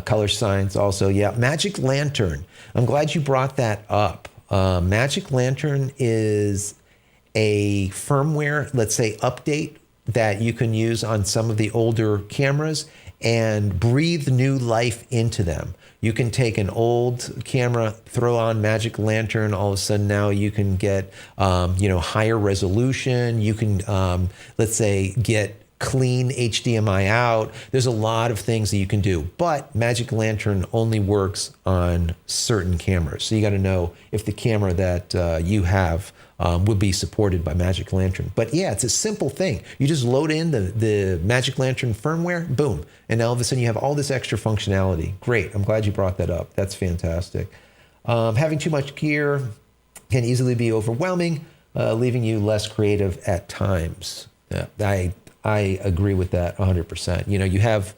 Color Science also. Yeah, Magic Lantern. I'm glad you brought that up. Magic Lantern is a firmware, let's say, update that you can use on some of the older cameras and breathe new life into them. You can take an old camera, throw on magic lantern. All of a sudden now you can get, higher resolution. You can, let's say, get clean HDMI out. There's a lot of things that you can do, but Magic Lantern only works on certain cameras. So you got to know if the camera that you have would be supported by Magic Lantern. But yeah, it's a simple thing. You just load in the Magic Lantern firmware, boom, and now all of a sudden you have all this extra functionality. Great. I'm glad you brought that up. That's fantastic. Having too much gear can easily be overwhelming, leaving you less creative at times. Yeah, I agree with that 100%. You have,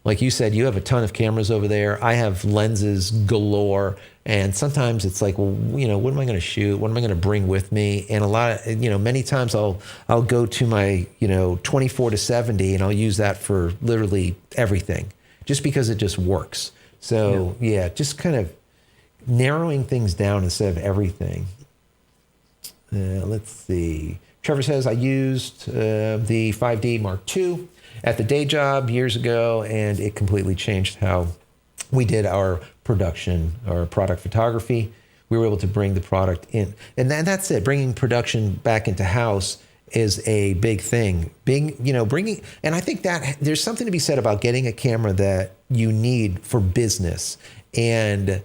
like you said, you have a ton of cameras over there. I have lenses galore. And sometimes it's like, well, what am I going to shoot? What am I going to bring with me? And a lot of, many times I'll go to my, 24 to 70 and I'll use that for literally everything just because it just works. So yeah, just kind of narrowing things down instead of everything. Let's see. Trevor says, I used the 5D Mark II at the day job years ago, and it completely changed how we did our production or product photography. We were able to bring the product in. And that's it. Bringing production back into house is a big thing. Bringing, and I think that there's something to be said about getting a camera that you need for business. And,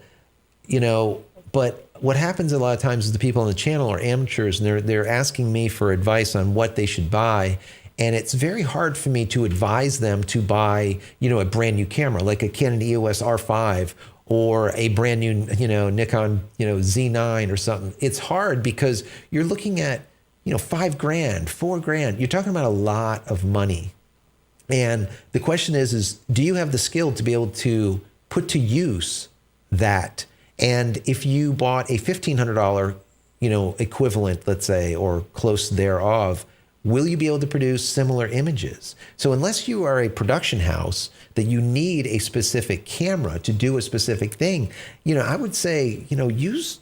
but what happens a lot of times is the people on the channel are amateurs and they're asking me for advice on what they should buy. And it's very hard for me to advise them to buy, a brand new camera, like a Canon EOS R5 or a brand new, Nikon, Z9 or something. It's hard because you're looking at, $5,000, $4,000. You're talking about a lot of money. And the question is do you have the skill to be able to put to use that? And if you bought a $1,500, equivalent, let's say, or close thereof, will you be able to produce similar images? So unless you are a production house that you need a specific camera to do a specific thing, I would say, use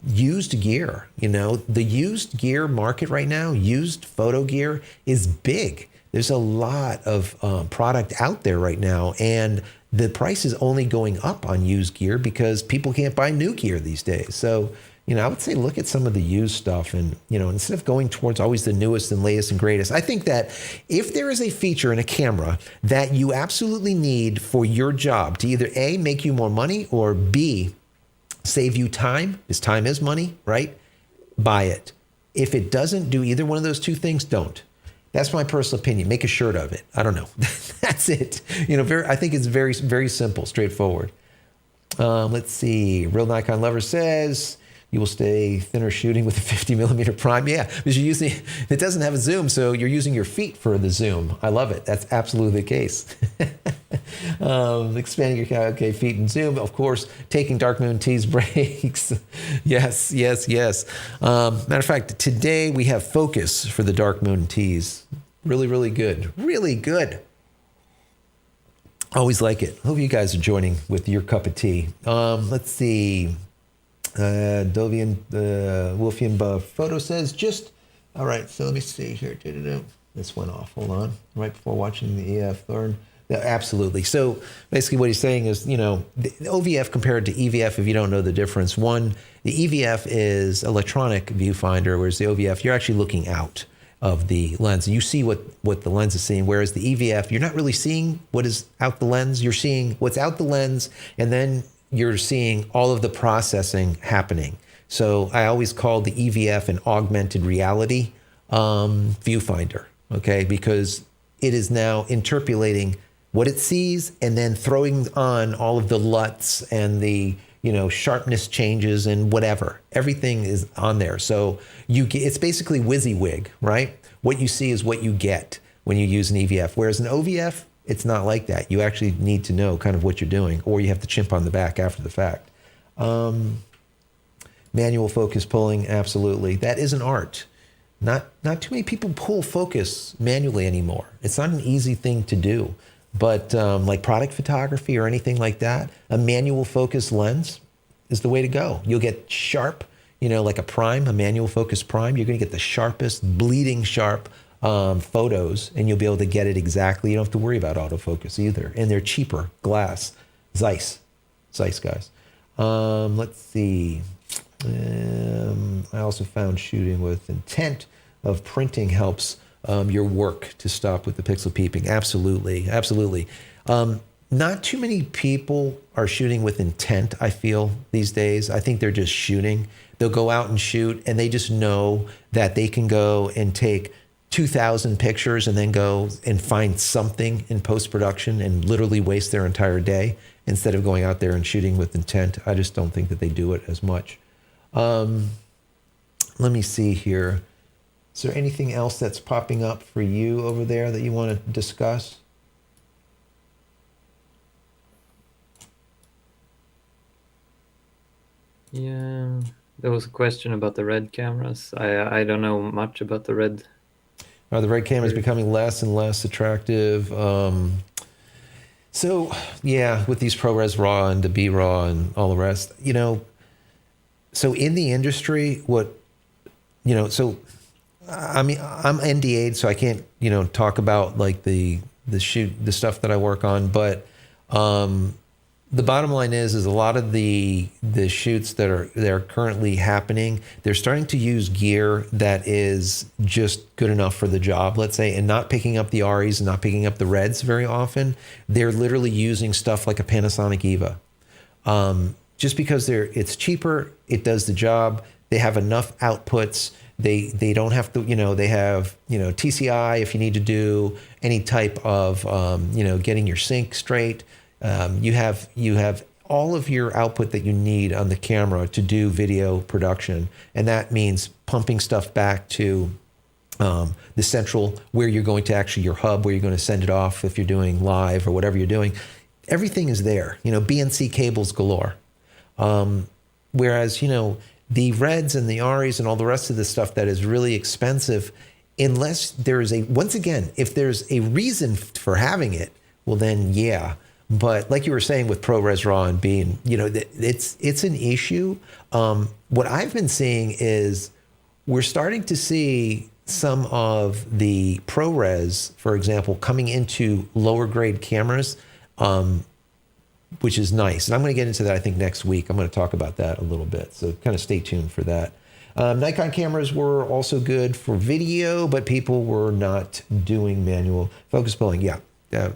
used gear. The used gear market right now, used photo gear is big. There's a lot of product out there right now, and the price is only going up on used gear because people can't buy new gear these days. So, I would say look at some of the used stuff and, instead of going towards always the newest and latest and greatest, I think that if there is a feature in a camera that you absolutely need for your job to either A, make you more money, or B, save you time, because time is money, right? Buy it. If it doesn't do either one of those two things, don't. That's my personal opinion. Make a shirt of it. I don't know. That's it. I think it's very, very simple, straightforward. Let's see. Real Nikon Lover says, you will stay thinner shooting with a 50 millimeter prime. Yeah, because it doesn't have a zoom, so you're using your feet for the zoom. I love it. That's absolutely the case. Expanding your feet and zoom. Of course, taking Dark Moon T's breaks. Yes. Matter of fact, today we have focus for the Dark Moon T's. Really, really good. Really good. Always like it. Hope you guys are joining with your cup of tea. Let's see. Dovian Wolfian Photo says all right, so let me see here. This went off. Hold on. Right before watching the EF learn. Absolutely. So basically what he's saying is, the OVF compared to EVF, if you don't know the difference, the EVF is electronic viewfinder, whereas the OVF, you're actually looking out of the lens. You see what the lens is seeing, whereas the EVF, you're not really seeing what is out the lens. You're seeing what's out the lens, and then you're seeing all of the processing happening. So I always call the EVF an augmented reality viewfinder, okay? Because it is now interpolating what it sees and then throwing on all of the LUTs and the sharpness changes and whatever. Everything is on there. So it's basically WYSIWYG, right? What you see is what you get when you use an EVF. Whereas an OVF, it's not like that. You actually need to know kind of what you're doing, or you have to chimp on the back after the fact. Manual focus pulling, absolutely. That is an art. Not too many people pull focus manually anymore. It's not an easy thing to do. But like product photography or anything like that, a manual focus lens is the way to go. You'll get sharp, like a prime, a manual focus prime. You're going to get the sharpest, bleeding sharp photos, and you'll be able to get it exactly. You don't have to worry about autofocus either. And they're cheaper. Glass, Zeiss, Zeiss guys. Let's see. I also found shooting with intent of printing helps your work to stop with the pixel peeping. Absolutely, absolutely. Not too many people are shooting with intent, I feel, these days. I think they're just shooting. They'll go out and shoot, and they just know that they can go and take 2,000 pictures and then go and find something in post-production and literally waste their entire day instead of going out there and shooting with intent. I just don't think that they do it as much. Let me see here. Is there anything else that's popping up for you over there that you want to discuss? Yeah, there was a question about the red cameras. I don't know much about the red. The red camera is becoming less and less attractive. So yeah, with these ProRes RAW and the B RAW and all the rest, so in the industry, so I mean, I'm NDA'd, so I can't, talk about like the stuff that I work on, but the bottom line is a lot of the shoots that are currently happening, they're starting to use gear that is just good enough for the job, let's say, and not picking up the REs and not picking up the reds very often. They're literally using stuff like a Panasonic EVA. Just because it's cheaper, it does the job. They have enough outputs. They don't have to, they have, TCI if you need to do any type of, getting your sync straight. You have all of your output that you need on the camera to do video production. And that means pumping stuff back to the central where you're going to actually your hub, where you're going to send it off if you're doing live or whatever you're doing. Everything is there, BNC cables galore. Whereas, the reds and the REs and all the rest of the stuff that is really expensive, unless there is once again, if there's a reason for having it, well then, yeah. But like you were saying with ProRes RAW and being, it's an issue. What I've been seeing is we're starting to see some of the ProRes, for example, coming into lower grade cameras, which is nice. And I'm going to get into that, I think, next week. I'm going to talk about that a little bit. So kind of stay tuned for that. Nikon cameras were also good for video, but people were not doing manual focus pulling. Yeah,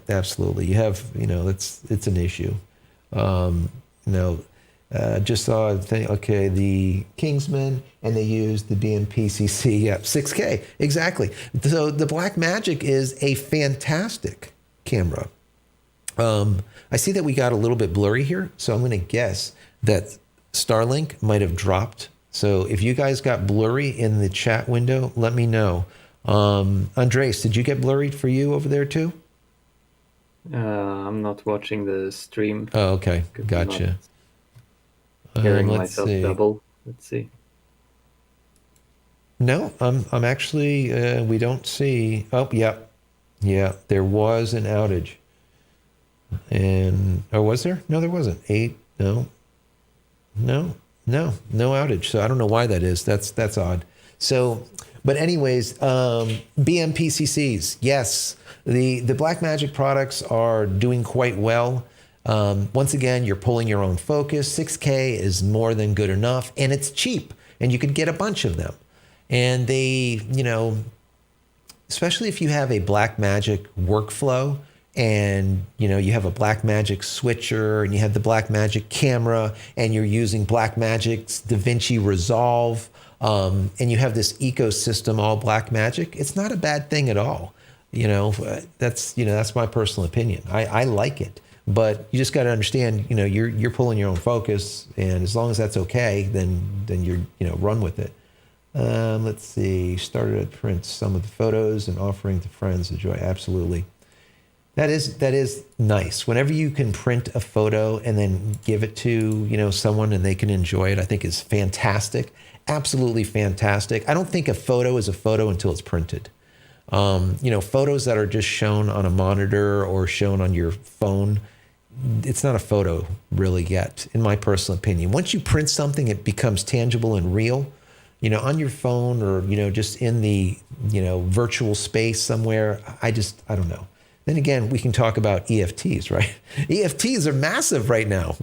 absolutely. You have, it's an issue. Just saw a thing, okay, the Kingsman, and they used the BMPCC, 6K, exactly. So the Blackmagic is a fantastic camera. I see that we got a little bit blurry here, so I'm going to guess that Starlink might have dropped. So if you guys got blurry in the chat window, let me know. Andres, did you get blurry for you over there too? I'm not watching the stream. Oh, okay, gotcha. Hearing myself double. Let's see. No, I'm actually. We don't see. Oh, yeah. There was an outage. And was there? No, there wasn't. No outage. So I don't know why that is. That's odd. So, but anyways, BMPCCs, yes, the Blackmagic products are doing quite well. Once again, you're pulling your own focus. 6K is more than good enough, and it's cheap, and you could get a bunch of them. And they, especially if you have a Blackmagic workflow, and you have a Blackmagic switcher, and you have the Blackmagic camera, and you're using Blackmagic's DaVinci Resolve, and you have this ecosystem all Blackmagic, it's not a bad thing at all. That's my personal opinion. I like it, but you just got to understand, you're pulling your own focus, and as long as that's okay, then you're run with it. Let's see. Started to print some of the photos and offering to friends to enjoy. Absolutely. That is nice. Whenever you can print a photo and then give it to, someone and they can enjoy it, I think is fantastic. Absolutely fantastic. I don't think a photo is a photo until it's printed. Photos that are just shown on a monitor or shown on your phone, it's not a photo really yet, in my personal opinion. Once you print something, it becomes tangible and real. On your phone or, just in the, virtual space somewhere, I don't know. Then again, we can talk about EFTs, right? EFTs are massive right now.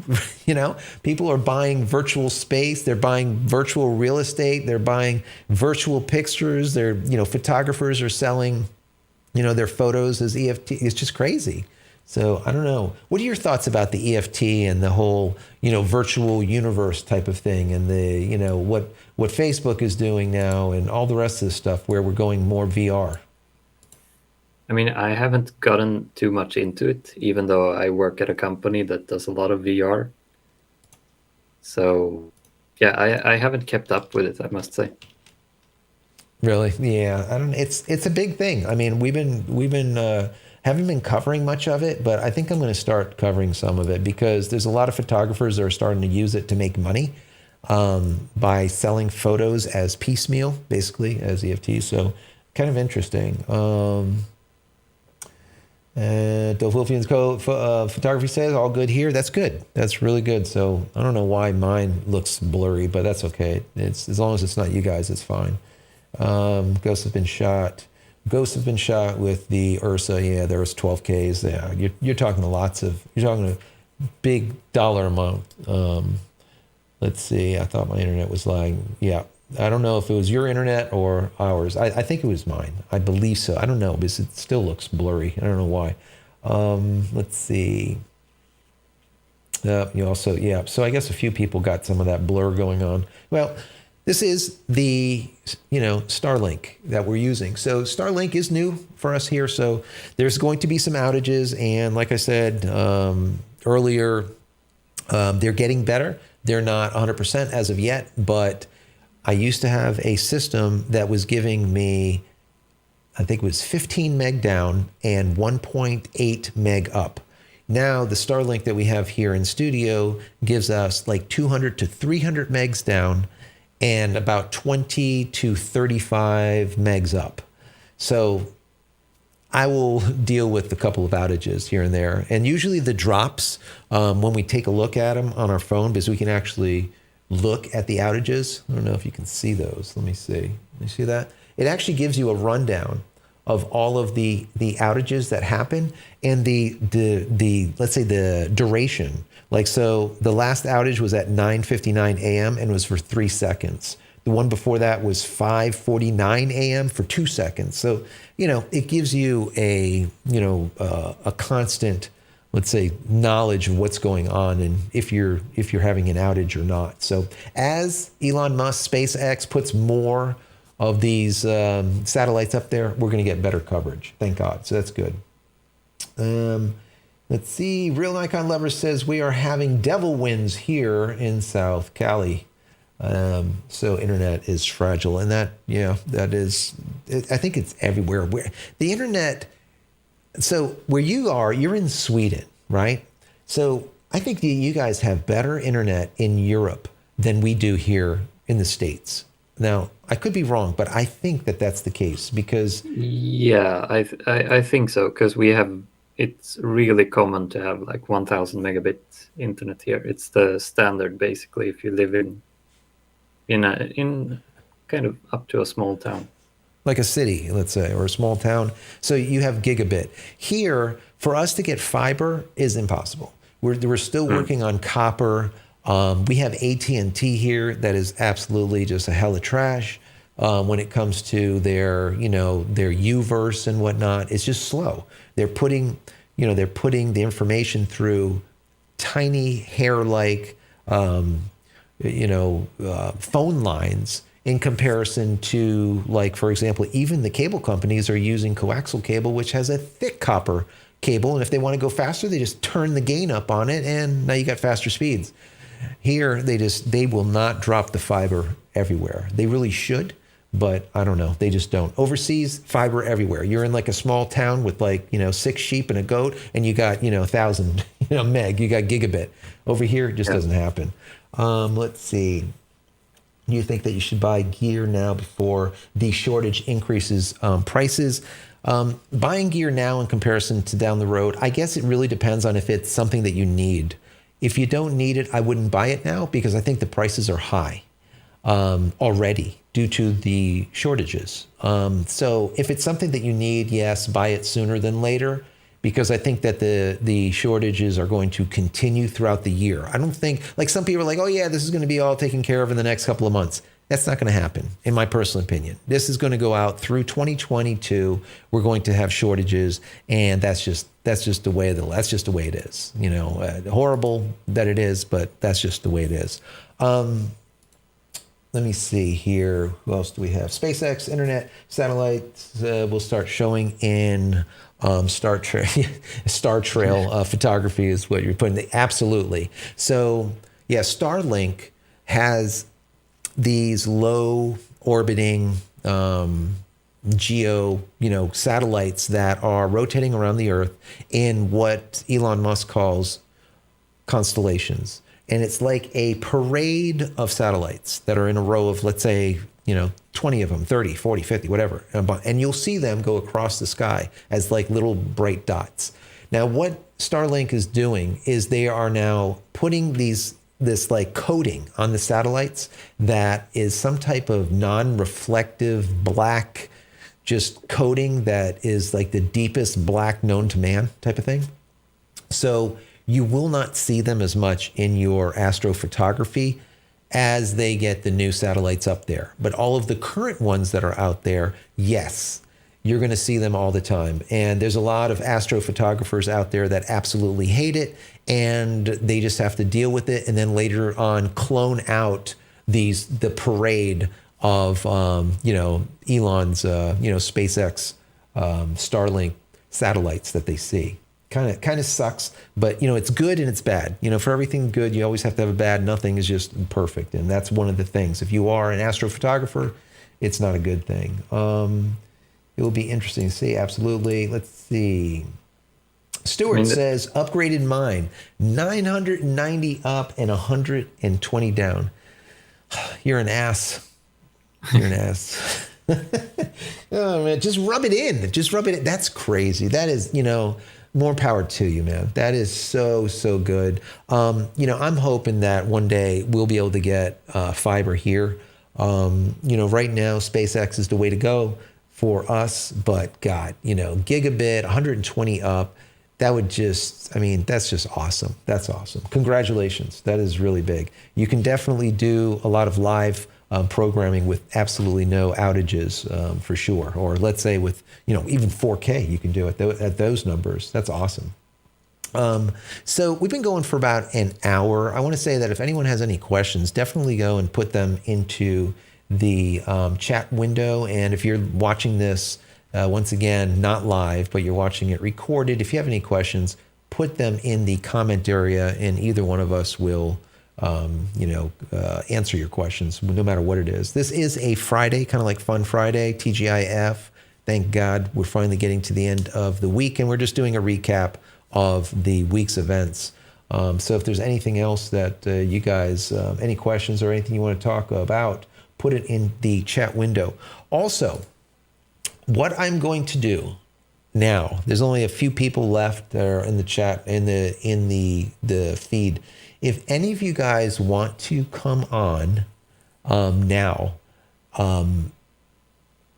People are buying virtual space. They're buying virtual real estate. They're buying virtual pictures. Photographers are selling, their photos as EFT. It's just crazy. So I don't know. What are your thoughts about the EFT and the whole, virtual universe type of thing, and the, what Facebook is doing now and all the rest of the stuff where we're going more VR? I mean, I haven't gotten too much into it, even though I work at a company that does a lot of VR. So, yeah, I haven't kept up with it, I must say. Really? Yeah. I don't. It's a big thing. I mean, we've been haven't been covering much of it, but I think I'm going to start covering some of it because there's a lot of photographers that are starting to use it to make money by selling photos as piecemeal, basically as EFTs. So, kind of interesting. Dolphilians Photography says, all good here. That's good. That's really good. So I don't know why mine looks blurry, but that's okay. It's as long as it's not you guys, it's fine. Ghosts have been shot. Ghosts have been shot with the Ursa. Yeah, there was 12Ks. Yeah, you're talking a big dollar amount. Let's see. I thought my internet was lagging. Yeah. I don't know if it was your internet or ours. I think it was mine. I believe so. I don't know because it still looks blurry. I don't know why. Let's see. You also, yeah. So I guess a few people got some of that blur going on. Well, this is the, Starlink that we're using. So Starlink is new for us here. So there's going to be some outages. And like I said earlier, they're getting better. They're not 100% as of yet, but I used to have a system that was giving me, I think it was 15 meg down and 1.8 meg up. Now the Starlink that we have here in studio gives us like 200 to 300 megs down and about 20 to 35 megs up. So I will deal with a couple of outages here and there. And usually the drops, when we take a look at them on our phone, because we can actually look at the outages. I don't know if you can see those. Let me see. You see that? It actually gives you a rundown of all of the outages that happen and the let's say the duration. Like, so the last outage was at 9:59 a.m. and was for 3 seconds. The one before that was 5:49 a.m. for 2 seconds. So, it gives you a constant, let's say, knowledge of what's going on and if you're having an outage or not. So as Elon Musk, SpaceX puts more of these satellites up there, we're going to get better coverage. Thank God. So that's good. Let's see. Real Nikon Lover says we are having devil winds here in South Cali. So internet is fragile, and that is. I think it's everywhere. Where the internet. So where you are, you're in Sweden, right? So I think that you guys have better internet in Europe than we do here in the States. Now, I could be wrong, but I think that that's the case because... Yeah, I think so, because it's really common to have like 1000 megabit internet here. It's the standard, basically, if you live in kind of up to a small town. Like a city, let's say, or a small town. So you have gigabit. Here, for us to get fiber is impossible. We're still working on copper. We have AT&T here that is absolutely just a hell of trash when it comes to their UVerse and whatnot. It's just slow. They're putting the information through tiny hair-like, phone lines in comparison to, like, for example, even the cable companies are using coaxial cable, which has a thick copper cable. And if they want to go faster, they just turn the gain up on it, and now you got faster speeds. Here, they will not drop the fiber everywhere. They really should, but I don't know. They just don't. Overseas, fiber everywhere. You're in like a small town with 6 sheep and a goat, and you got 1,000 meg. You got gigabit. Over here, it just doesn't happen. Let's see. Do you think that you should buy gear now before the shortage increases prices? Buying gear now in comparison to down the road, I guess it really depends on if it's something that you need. If you don't need it, I wouldn't buy it now because I think the prices are high already due to the shortages. So if it's something that you need, yes, buy it sooner than later. because I think that the shortages are going to continue throughout the year. I don't think, like some people are like, oh yeah, this is going to be all taken care of in the next couple of months. That's not going to happen, in my personal opinion. This is going to go out through 2022. We're going to have shortages, and that's just the way it is. You know, horrible that it is, but that's just the way it is. Let me see here. Who else do we have? SpaceX, internet, satellites will start showing in Star Trail photography is what you're putting. Absolutely. So yeah, Starlink has these low orbiting geo, satellites that are rotating around the Earth in what Elon Musk calls constellations. And it's like a parade of satellites that are in a row of, let's say, 20 of them, 30, 40, 50, whatever. And you'll see them go across the sky as like little bright dots. Now, what Starlink is doing is they are now putting this like coating on the satellites that is some type of non-reflective black, just coating that is like the deepest black known to man type of thing. So you will not see them as much in your astrophotography as they get the new satellites up there. But all of the current ones that are out there, yes, you're going to see them all the time. And there's a lot of astrophotographers out there that absolutely hate it, and they just have to deal with it. And then later on, clone out the parade of, Elon's, SpaceX, Starlink satellites that they see. Kind of sucks, but it's good and it's bad. For everything good, you always have to have a bad. Nothing is just perfect, and that's one of the things. If you are an astrophotographer, it's not a good thing. It will be interesting to see. Absolutely. Let's see. Stuart says upgraded mine, 990 up and 120 down. You're an ass. You're an ass. Oh man, just rub it in. Just rub it in. That's crazy. That is, more power to you, man. That is so good. I'm hoping that one day we'll be able to get fiber here. Right now, SpaceX is the way to go for us. But God, gigabit, 120 up, that's just awesome. That's awesome. Congratulations. That is really big. You can definitely do a lot of live programming with absolutely no outages for sure. Or let's say with, even 4K, you can do it at those numbers. That's awesome. So we've been going for about an hour. I want to say that if anyone has any questions, definitely go and put them into the chat window. And if you're watching this, once again, not live, but you're watching it recorded, if you have any questions, put them in the comment area and either one of us will answer your questions, no matter what it is. This is a Friday, kind of like Fun Friday, TGIF. Thank God we're finally getting to the end of the week, and we're just doing a recap of the week's events. So if there's anything else that you guys, any questions or anything you want to talk about, put it in the chat window. Also, what I'm going to do now, there's only a few people left there in the chat, in the feed. If any of you guys want to come on now,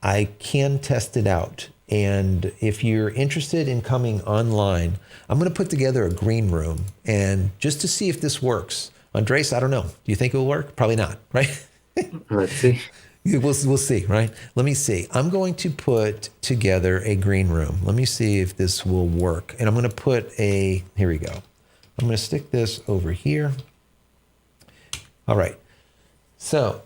I can test it out. And if you're interested in coming online, I'm going to put together a green room and just to see if this works. Andres, I don't know. Do you think it will work? Probably not, right? Let's see. We'll see, right? Let me see. I'm going to put together a green room. Let me see if this will work. And I'm going to put here we go. I'm going to stick this over here. All right. So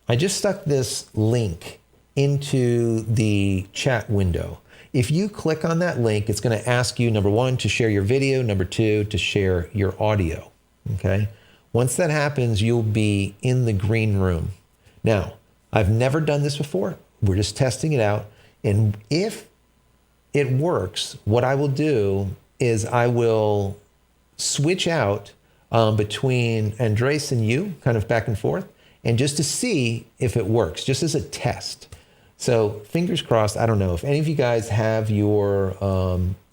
I just stuck this link into the chat window. If you click on that link, it's going to ask you, number one, to share your video, number two, to share your audio. Okay. Once that happens, you'll be in the green room. Now, I've never done this before. We're just testing it out. And if it works, what I will do is I will switch out between Andres and you, kind of back and forth, and just to see if it works, just as a test. So fingers crossed. I don't know if any of you guys have your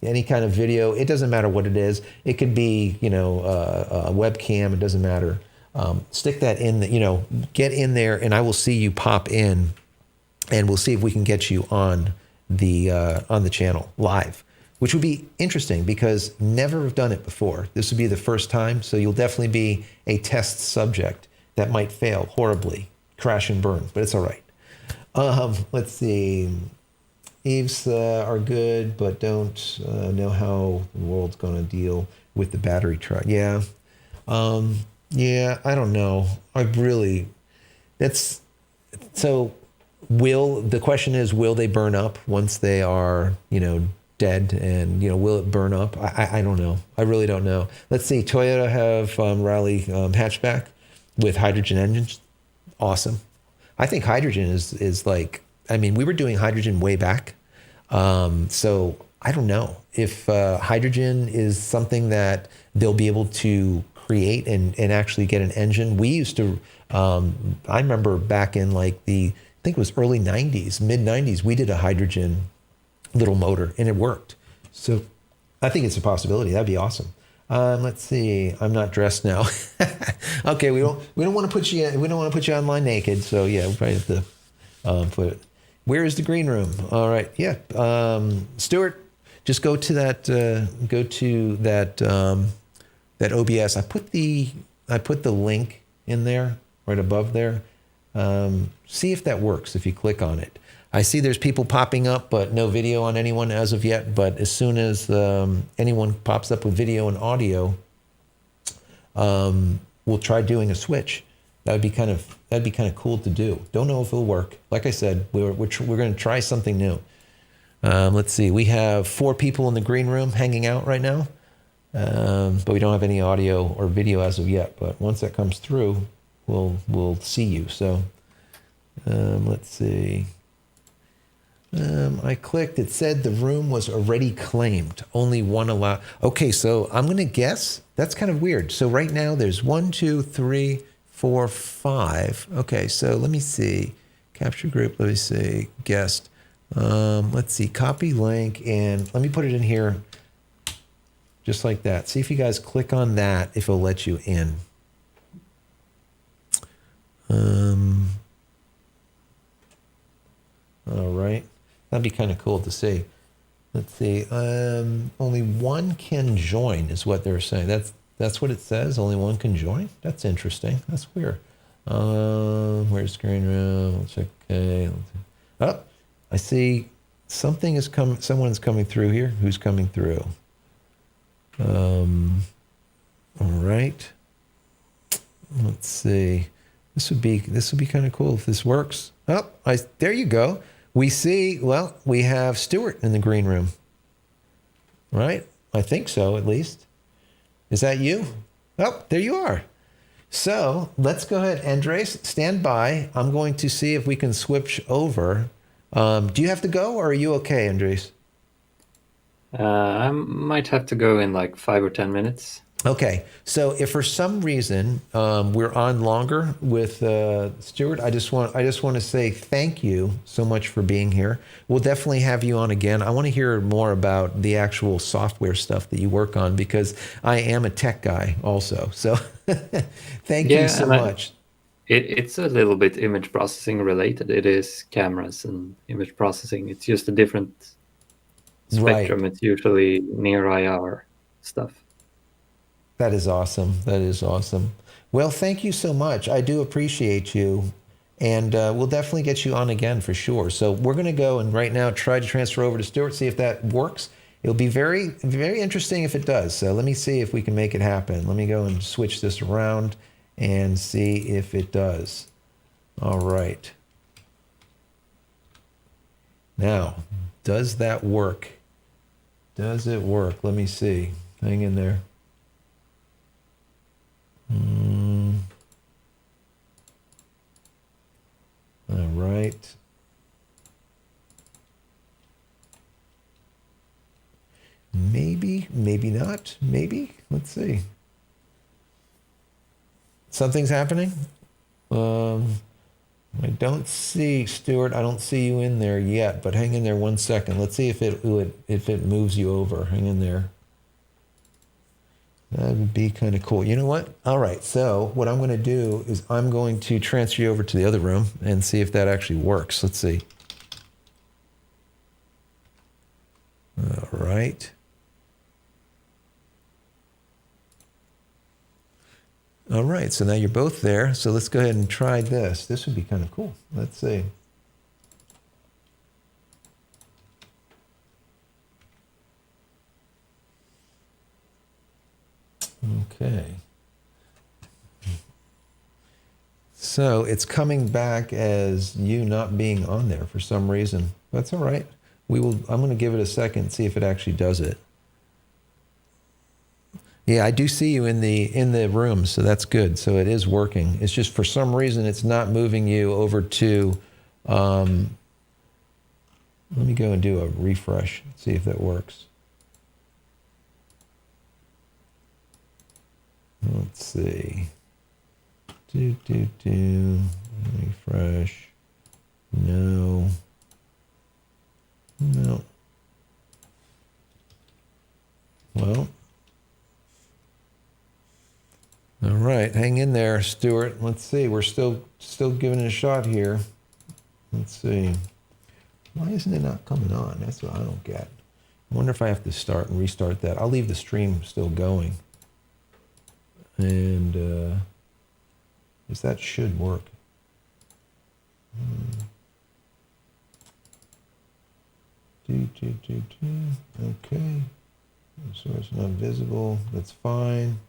any kind of video. It doesn't matter what it is. It could be a webcam. It doesn't matter. Stick that in get in there, and I will see you pop in, and we'll see if we can get you on the channel live. which would be interesting because never have done it before. This would be the first time, so you'll definitely be a test subject that might fail horribly, crash and burn, but it's all right. Let's see. Eves are good, but don't know how the world's going to deal with the battery truck. Yeah. Yeah, I don't know. That's, so the question is, will they burn up once they are, dead, and, will it burn up? I don't know. I really don't know. Let's see. Toyota have Raleigh hatchback with hydrogen engines. Awesome. I think hydrogen is like, we were doing hydrogen way back. So I don't know if hydrogen is something that they'll be able to create and actually get an engine. We used to, I remember back in like I think it was early 90s, mid 90s, we did a hydrogen little motor and it worked. So I think it's a possibility. That'd be awesome. Let's see. I'm not dressed now. Okay, we don't want to put you online naked. So yeah, we probably have to put it. Where is the green room? All right. Yeah. Stuart, just go to that OBS. I put the link in there right above there. See if that works if you click on it. I see there's people popping up, but no video on anyone as of yet. But as soon as anyone pops up with video and audio, we'll try doing a switch. That'd be kind of cool to do. Don't know if it'll work. Like I said, we're going to try something new. Let's see. We have 4 people in the green room hanging out right now, but we don't have any audio or video as of yet. But once that comes through, we'll see you. So let's see. I clicked. It said the room was already claimed. Only one allowed. Okay, so I'm going to guess. That's kind of weird. So right now there's 1, 2, 3, 4, 5. Okay, so let me see. Capture group. Let me see. Guest. Let's see. Copy link, and let me put it in here just like that. See if you guys click on that, if it'll let you in. All right. That'd be kind of cool to see. Let's see. Only one can join is what they're saying. That's what it says. Only one can join. That's interesting. That's weird. Where's screen room? Okay. Oh, I see something is coming. Someone is coming through here. Who's coming through? All right. Let's see. This would be kind of cool if this works. Oh, there you go. We see, we have Stuart in the green room, right? I think so, at least. Is that you? Oh, there you are. So let's go ahead. Andres, stand by. I'm going to see if we can switch over. Do you have to go, or are you okay, Andres? I might have to go in like 5 or 10 minutes. Okay, so if for some reason we're on longer with Stuart, I just want to say thank you so much for being here. We'll definitely have you on again. I want to hear more about the actual software stuff that you work on, because I am a tech guy also. So thank you so much. It's a little bit image processing related. It is cameras and image processing. It's just a different spectrum. Right. It's usually near IR stuff. That is awesome. That is awesome. Well, thank you so much. I do appreciate you. And we'll definitely get you on again for sure. So we're going to go and right now try to transfer over to Stuart, see if that works. It'll be very, very interesting if it does. So let me see if we can make it happen. Let me go and switch this around and see if it does. All right. Now, does that work? Does it work? Let me see. Hang in there. All right. Maybe, maybe not. Maybe. Let's see. Something's happening. I don't see Stuart. I don't see you in there yet. But hang in there 1 second. Let's see if it moves you over. Hang in there. That would be kind of cool. You know what? All right. So what I'm going to do is I'm going to transfer you over to the other room and see if that actually works. Let's see. All right. right. All right, so now you're both there. So let's go ahead and try this. This would be kind of cool. Let's see. Okay. So it's coming back as you not being on there for some reason. That's all right. I'm going to give it a second, see if it actually does it. Yeah, I do see you in the room, so that's good. So it is working. It's just for some reason it's not moving you over to. Let me go and do a refresh. See if that works. Let's see. Refresh. No. No. Well. All right, hang in there, Stuart. Let's see. We're still giving it a shot here. Let's see. Why isn't it not coming on? That's what I don't get. I wonder if I have to start and restart that. I'll leave the stream still going. And because that should work. Okay. Source not visible. That's fine.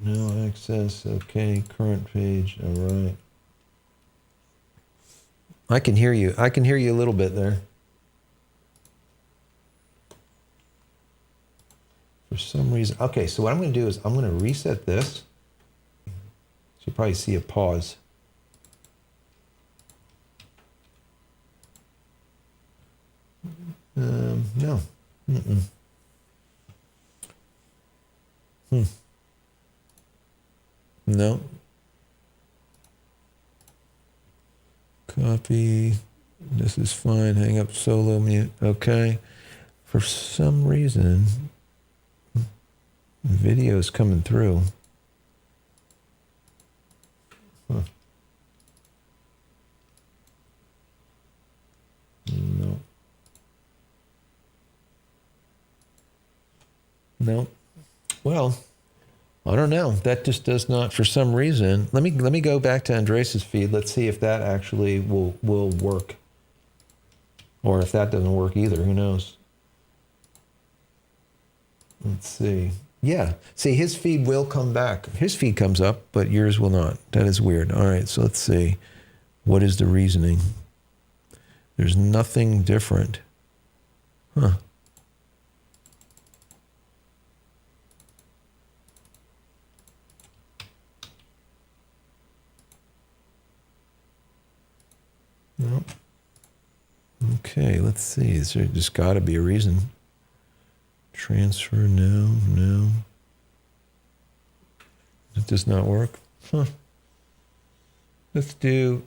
No access. Okay. Current page. All right. I can hear you. I can hear you a little bit there. For some reason. Okay, so what I'm going to do is I'm going to reset this. So you'll probably see a pause. No. No. Copy. This is fine. Hang up solo mute. Okay. For some reason, video is coming through. Huh. No. No. Well, I don't know. That just does not, for some reason. Let me go back to Andreas's feed. Let's see if that actually will work, or if that doesn't work either. Who knows? Let's see. Yeah. See, his feed will come back. His feed comes up, but yours will not. That is weird. All right. So let's see. What is the reasoning? There's nothing different. Huh. No. Okay, let's see. Is there just got to be a reason? Transfer, no. It does not work. Huh. Let's do,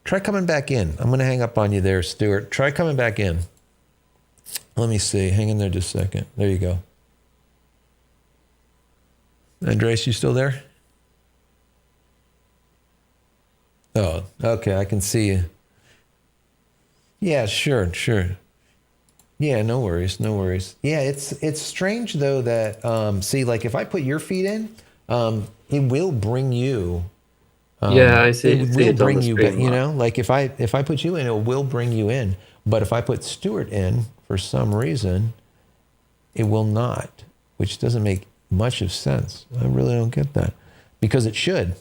try coming back in. I'm going to hang up on you there, Stuart. Try coming back in. Let me see. Hang in there just a second. There you go. Andreas, you still there? Oh, okay. I can see you. Yeah, sure. Yeah, no worries. Yeah, it's strange though that see, like if I put your feed in, it will bring you. Yeah, I see. It will it on bring the you, screen you now. know, like if I put you in, it will bring you in. But if I put Stuart in for some reason, it will not, which doesn't make much of sense. I really don't get that, because it should.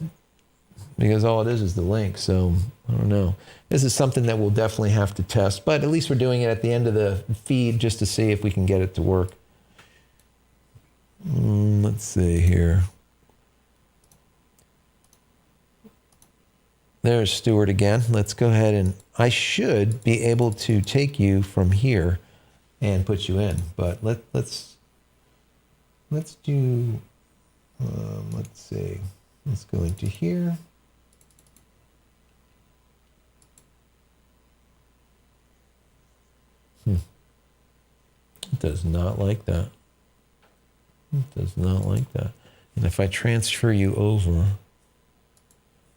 Because all it is the link. So I don't know. This is something that we'll definitely have to test, but at least we're doing it at the end of the feed just to see if we can get it to work. Let's see here. There's Stuart again. Let's go ahead and I should be able to take you from here and put you in, but let's do. Let's see. Let's go into here. It does not like that. It does not like that. And if I transfer you over,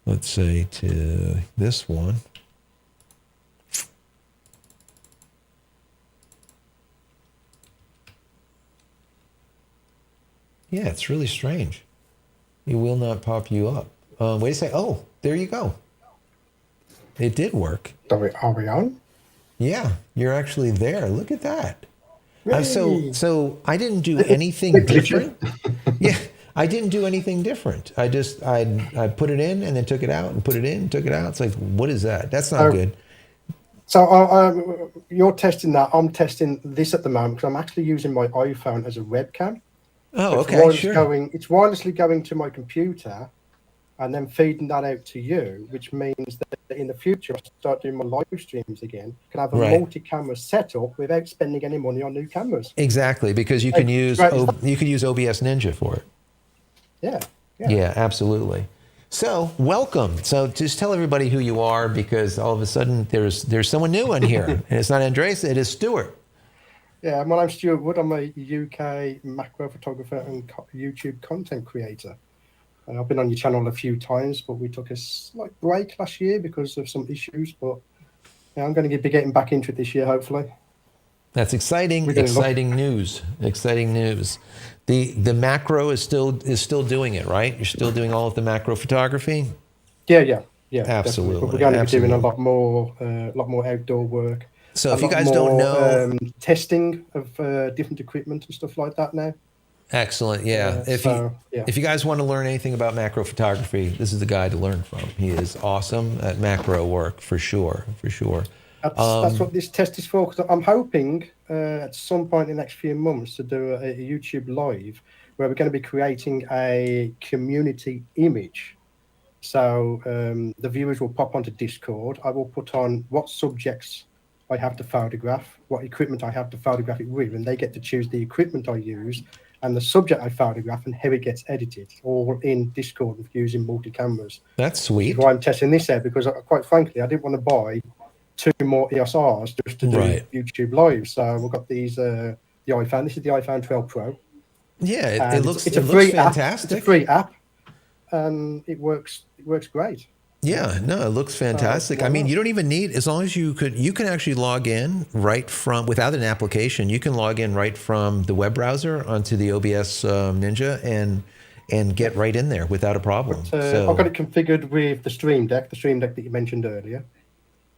let's say to this one, Yeah, it's really strange. It will not pop you up. Wait a second. Oh, there you go. It did work. Are we on? Yeah, you're actually there. Look at that. Yay. So I didn't do Bit anything glitchy. different. Yeah, I didn't do anything different. I put it in and then took it out and put it in, took it out. It's like, what is that? That's not good. So you're testing that. I'm testing this at the moment because I'm actually using my iPhone as a webcam. Oh, okay, sure. It's wirelessly going to my computer and then feeding that out to you, which means that in the future, I start doing my live streams again. Can have a multi-camera setup without spending any money on new cameras. Exactly, because you can use OBS Ninja for it. Yeah, absolutely. So welcome. So just tell everybody who you are, because all of a sudden there's someone new on here, and it's not Andres, it is Stuart. Yeah, my name's Stuart Wood. I'm a UK macro photographer and YouTube content creator. I've been on your channel a few times, but we took a slight break last year because of some issues. But yeah, I'm going to be getting back into it this year, hopefully. That's exciting. Exciting news. Exciting news. The macro is still doing it, right? You're still doing all of the macro photography. Yeah. Absolutely. But we're going to be doing a lot more outdoor work. So if you guys don't know, testing of different equipment and stuff like that now. Excellent. Yeah. If you guys want to learn anything about macro photography, this is the guy to learn from. He is awesome at macro work for sure. That's what this test is for. Because I'm hoping at some point in the next few months to do a YouTube live where we're going to be creating a community image. So the viewers will pop onto Discord. I will put on what subjects I have to photograph, what equipment I have to photograph it with, and they get to choose the equipment I use and the subject I photograph and how it gets edited, all in Discord using multi-cameras. That's sweet. Which is why I'm testing this out, because quite frankly, I didn't want to buy 2 more EOS Rs just to do YouTube Live. So we've got these, the iPhone. This is the iPhone 12 Pro. Yeah, it looks fantastic. It's a free app, and it works great. Yeah, no, it looks fantastic. I mean, you don't even need, as long as you can actually log in right from, without an application, you can log in right from the web browser onto the OBS Ninja and get right in there without a problem. But, I've got it configured with the Stream Deck that you mentioned earlier.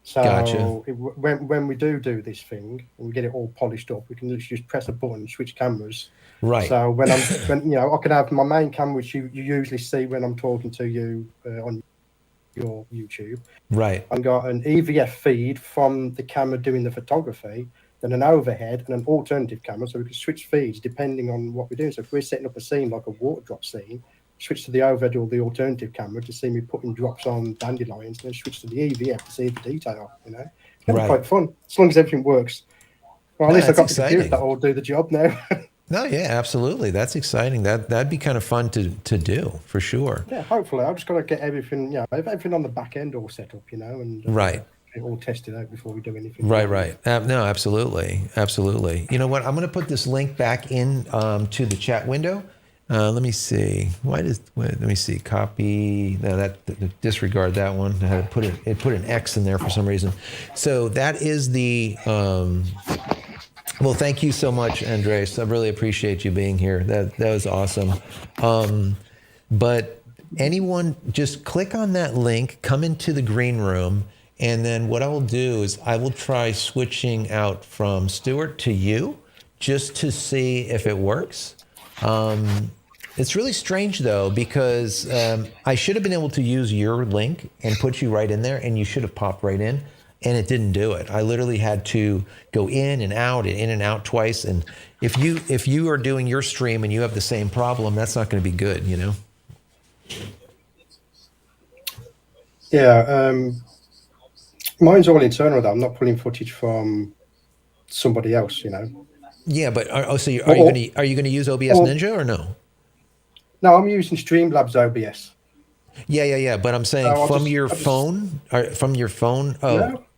So gotcha. When we do this thing and we get it all polished up, we can literally just press a button and switch cameras. Right. So when I can have my main camera, which you usually see when I'm talking to you on your YouTube. Right. I've got an EVF feed from the camera doing the photography, then an overhead and an alternative camera, so we can switch feeds depending on what we're doing. So if we're setting up a scene like a water drop scene, switch to the overhead or the alternative camera to see me putting drops on dandelions, and then switch to the EVF to see the detail. It's going to be quite fun as long as everything works. Well, at least I've got the computer that will do the job now. No, yeah, absolutely. That's exciting. That'd be kind of fun to do for sure. Yeah, hopefully. I've just got to get everything, everything on the back end all set up, and it all tested out before we do anything. Right. No, absolutely. You know what? I'm going to put this link back in to the chat window. Let me see. Let me see. Copy. No, disregard that one. I had to put an X in there for some reason. So that is the. Well, thank you so much, Andres. I really appreciate you being here. That was awesome. But anyone, just click on that link, come into the green room, and then what I will do is I will try switching out from Stuart to you just to see if it works. It's really strange, though, because I should have been able to use your link and put you right in there, and you should have popped right in. And it didn't do it. I literally had to go in and out twice. And if you are doing your stream and you have the same problem, that's not going to be good, Yeah, mine's all internal though. I'm not pulling footage from somebody else, Yeah, but are you going to use OBS Ninja or no? No, I'm using Streamlabs OBS. Yeah. But I'm saying from your phone.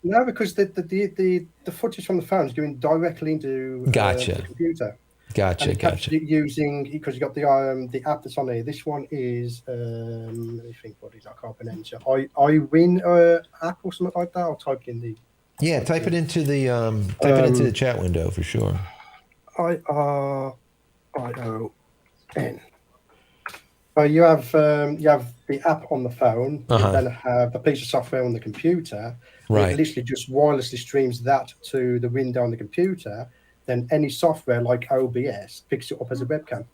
No, because the footage from the phone is going directly into the computer. Gotcha. Using, because you got the app that's on there. This one is let me think what it is. I can't pronounce it. iWin app or something like that. I'll type it in the. Yeah, type it into the chat window for sure. IO Well, you have the app on the phone. You Uh-huh. then have a piece of software on the computer. Right. It literally just wirelessly streams that to the window on the computer. Then any software like OBS picks it up as a webcam.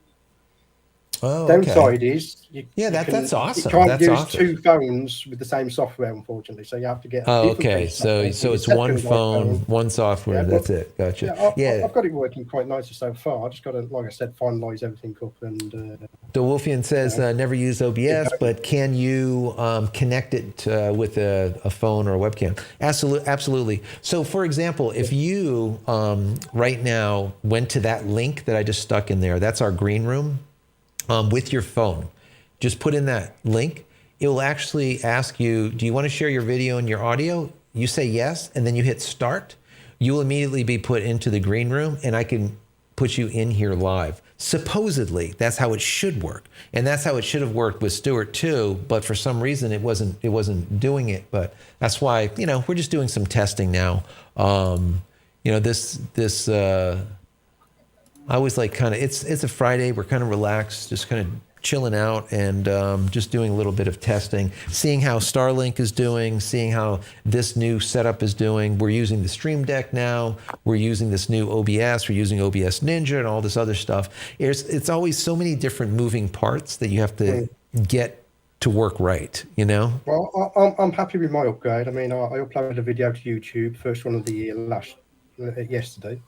Oh, okay. Downside is that's awesome. You can't That's use awesome. two phones with the same software, unfortunately. So you have to get a Oh, different okay. piece of software. So it's set to one the right phone, one software. Yeah, That's but- it. Gotcha. Yeah, I've got it working quite nicely so far. I just got to, like I said, finalize everything up and. So Wolfian says never use OBS, but can you connect it with a phone or a webcam? Absolutely. So, for example, if you right now went to that link that I just stuck in there, that's our green room, with your phone. Just put in that link. It will actually ask you, do you want to share your video and your audio? You say yes, and then you hit start. You will immediately be put into the green room, and I can put you in here live. Supposedly, that's how it should work, and that's how it should have worked with Stuart too. But for some reason, it wasn't doing it. But that's why we're just doing some testing now. This I always like kind of it's a Friday. We're kind of relaxed, just kind of chilling out and just doing a little bit of testing, seeing how Starlink is doing, seeing how this new setup is doing. We're using the Stream Deck now. We're using this new OBS. We're using OBS Ninja and all this other stuff. It's always so many different moving parts that you have to get to work right, Well, I'm happy with my upgrade. I mean, I uploaded a video to YouTube, first one of the year yesterday,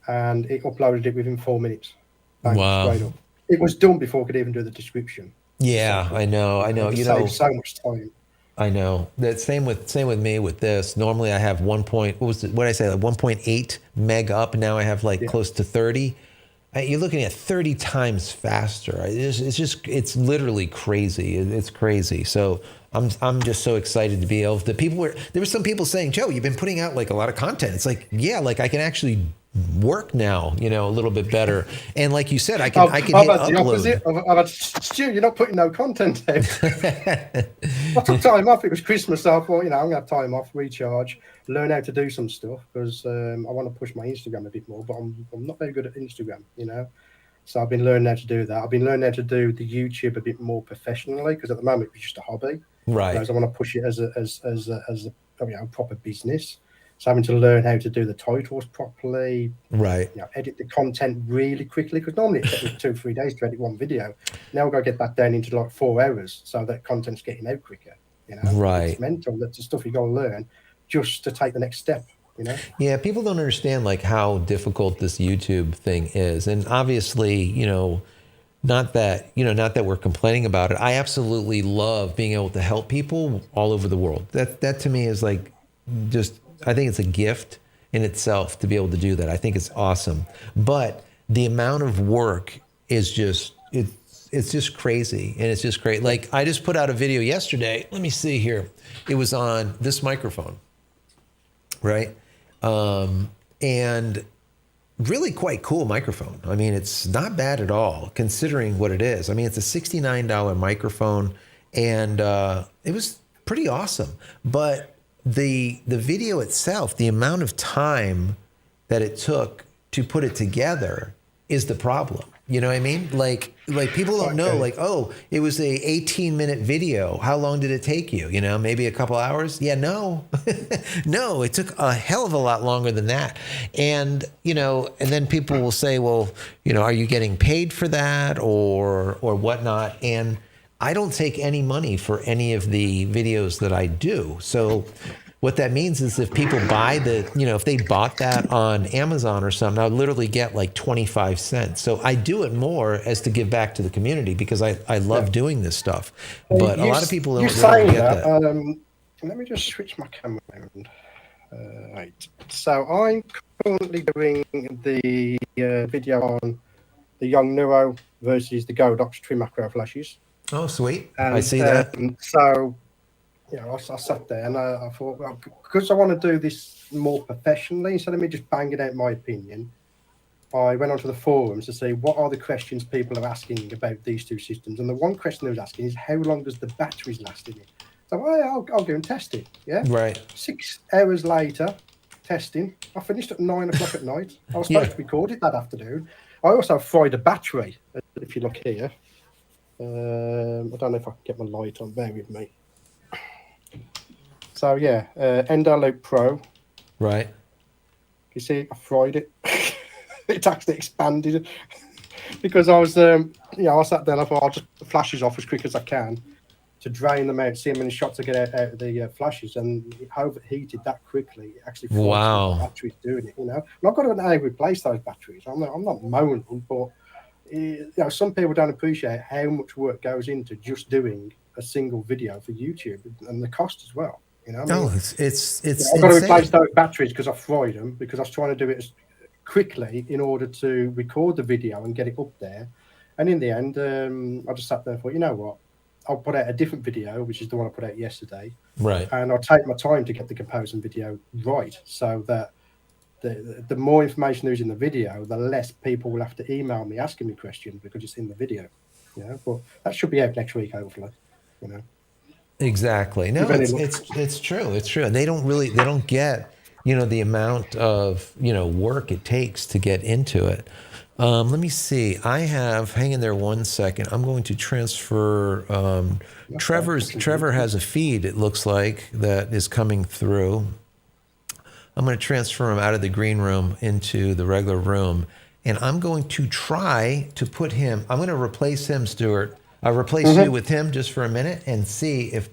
and it uploaded it within 4 minutes. Wow. Straight up. It was done before I could even do the description. Yeah, I know. It saves so much time. I know. That same with me with this. Normally I have 1.8 meg up. Now I have close to 30. You're looking at 30 times faster. It's literally crazy. It's crazy. So I'm just so excited to be able to. There were some people saying, Joe, you've been putting out a lot of content. It's I can actually work now, a little bit better. And like you said, I can hit upload. The opposite. Stu, you're not putting no content out. I took time off. It was Christmas, so I thought, I'm gonna have time off, recharge, learn how to do some stuff because I want to push my Instagram a bit more. But I'm not very good at Instagram, So I've been learning how to do that. I've been learning how to do the YouTube a bit more professionally because at the moment it's just a hobby. Right. Whereas I want to push it as a proper business. So having to learn how to do the titles properly, right? Edit the content really quickly because normally it takes me 2 or 3 days to edit one video. Now I've got to get that down into 4 hours so that content's getting out quicker. Right? It's mental. That's the stuff you got to learn just to take the next step. Yeah, people don't understand how difficult this YouTube thing is, and obviously, not that we're complaining about it. I absolutely love being able to help people all over the world. That to me is I think it's a gift in itself to be able to do that. I think it's awesome. But the amount of work is it's just crazy. And it's just great. I just put out a video yesterday. Let me see here. It was on this microphone, right? And really quite cool microphone. I mean, it's not bad at all considering what it is. I mean, it's a $69 microphone and it was pretty awesome. But the video itself, the amount of time that it took to put it together is the problem. You know what I mean? People don't know, it was a 18-minute video. How long did it take you? Maybe a couple hours? Yeah, no. No, it took a hell of a lot longer than that. And, and then people will say, well, are you getting paid for that or whatnot? And I don't take any money for any of the videos that I do. So what that means is if people buy if they bought that on Amazon or something, I'll literally get 25 cents. So I do it more as to give back to the community because I love doing this stuff. But a lot of people don't really get that. Let me just switch my camera around. Right. So I'm currently doing the video on the Young Neuro versus the Godox trim macro flashes. Oh, sweet. And, I see that. So, I sat there and I thought, well, because I want to do this more professionally, instead of me just banging out my opinion, I went onto the forums to see what are the questions people are asking about these two systems. And the one question they was asking is, how long does the batteries last in it? So I'll go and test it. Yeah. Right. 6 hours later, testing. I finished at 9 o'clock at night. I was supposed to record it that afternoon. I also fried a battery. If you look here, I don't know if I can get my light on. Bear with me. So yeah, Endoloop Pro. Right. You see, I fried it. It's actually expanded because I was, I sat there and I thought I'll just put the flashes off as quick as I can to drain them out, see how many shots I get out of the flashes, and it overheated that quickly. It actually fried Wow. the batteries doing it, And I've got to replace those batteries. I'm not moaning, but some people don't appreciate how much work goes into just doing a single video for YouTube and the cost as well. It's I've got to replace insane. those batteries because I fried them because I was trying to do it as quickly in order to record the video and get it up there. And in the end, I just sat there and thought, you know what? I'll put out a different video, which is the one I put out yesterday. Right. And I'll take my time to get the comparison video right so that the more information there is in the video, the less people will have to email me asking me questions because it's in the video. But that should be out next week, hopefully. Exactly. No, it's true. It's true. And they don't get, the amount of, work it takes to get into it. Let me see. Hang in there 1 second. I'm going to transfer, Trevor has a feed, it looks like, that is coming through. I'm going to transfer him out of the green room into the regular room. And I'm going to try to put him, I'm going to replace him, Stuart. I'll replace you with him just for a minute and see if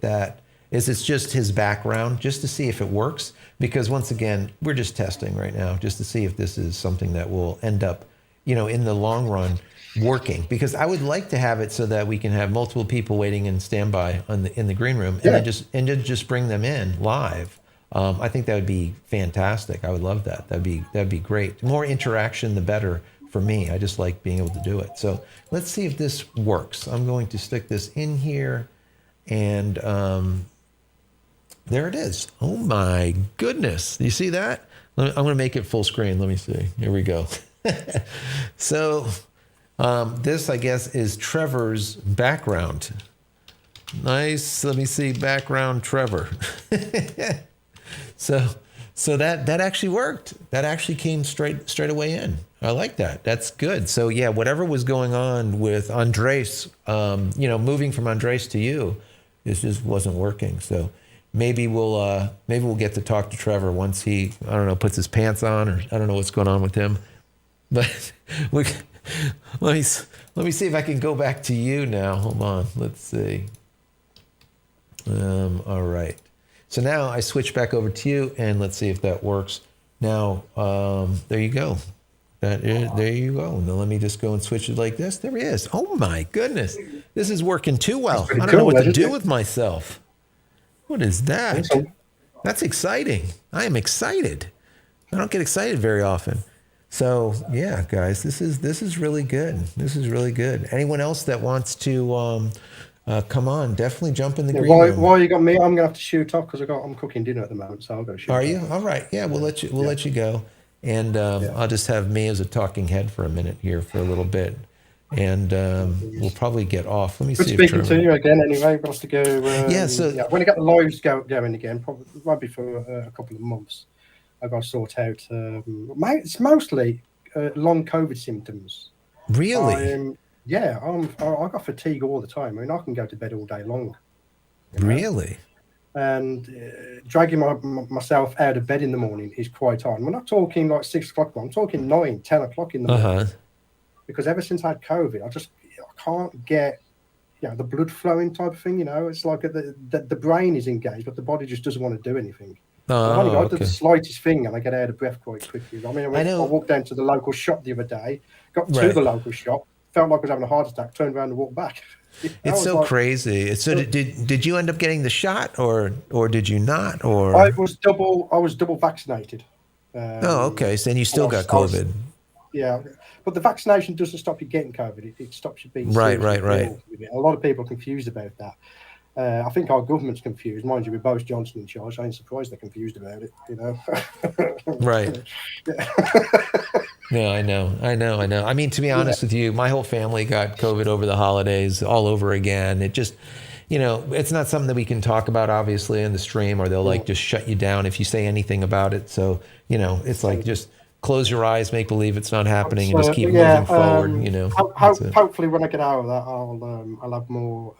it's just his background, just to see if it works. Because once again, we're just testing right now, just to see if this is something that will end up, in the long run working. Because I would like to have it so that we can have multiple people waiting in standby in the green room and then just bring them in live. I think that would be fantastic. I would love that. That'd be great. The more interaction, the better for me. I just like being able to do it. So let's see if this works. I'm going to stick this in here, and there it is. Oh my goodness. You see that? I'm going to make it full screen. Let me see. Here we go. So this, I guess, is Trevor's background. Nice. Let me see. Background Trevor. So that actually worked. That actually came straight away in. I like that. That's good. So yeah, whatever was going on with Andres, moving from Andres to you, this just wasn't working. So maybe we'll get to talk to Trevor once he, I don't know, puts his pants on, or I don't know what's going on with him. But let me see if I can go back to you now. Hold on. Let's see. All right. So now I switch back over to you, and let's see if that works. Now, there you go. There you go. Now let me just go and switch it like this. There he is. Oh my goodness. This is working too well. I don't know what to do with myself. What is that? That's exciting. I am excited. I don't get excited very often. So yeah, guys, this is really good. This is really good. Anyone else that wants to come on, definitely jump in the green room. While you got me, I'm gonna have to shoot off because I'm cooking dinner at the moment, so I'll go shoot. Are you? All right. Yeah, we'll let you go, and I'll just have me as a talking head for a minute here for a little bit, and we'll probably get off. Let me see. Speaking to you again, anyway. We've got to go. When I get the lives going again, probably won't be for a couple of months. I've got to sort out. It's mostly long COVID symptoms. Really? I got fatigue all the time. I mean, I can go to bed all day long. Really? And dragging myself out of bed in the morning is quite hard. We're not talking like 6 o'clock. I'm talking 9, 10 o'clock in the morning. Because ever since I had COVID, I can't get the blood flowing type of thing. It's like the brain is engaged, but the body just doesn't want to do anything. I've only got the slightest thing, and I get out of breath quite quickly. I mean, I walked down to the local shop the other day, got to the local shop, felt like I was having a heart attack, turned around and walked back. It's so crazy. So did you end up getting the shot, or did you not? Or I was double vaccinated. Okay. So then you still got COVID. But the vaccination doesn't stop you getting COVID. It stops you being right. A lot of people are confused about that. I think our government's confused. Mind you, with Boris Johnson in charge, I ain't surprised they're confused about it, Right. No, I know. I mean, to be honest with you, my whole family got COVID over the holidays all over again. It just, it's not something that we can talk about, obviously, in the stream, or they'll just shut you down if you say anything about it. So, it's like, just close your eyes, make believe it's not happening, and just keep moving forward. You know, that's it. Hopefully, when I get out of that, I'll have more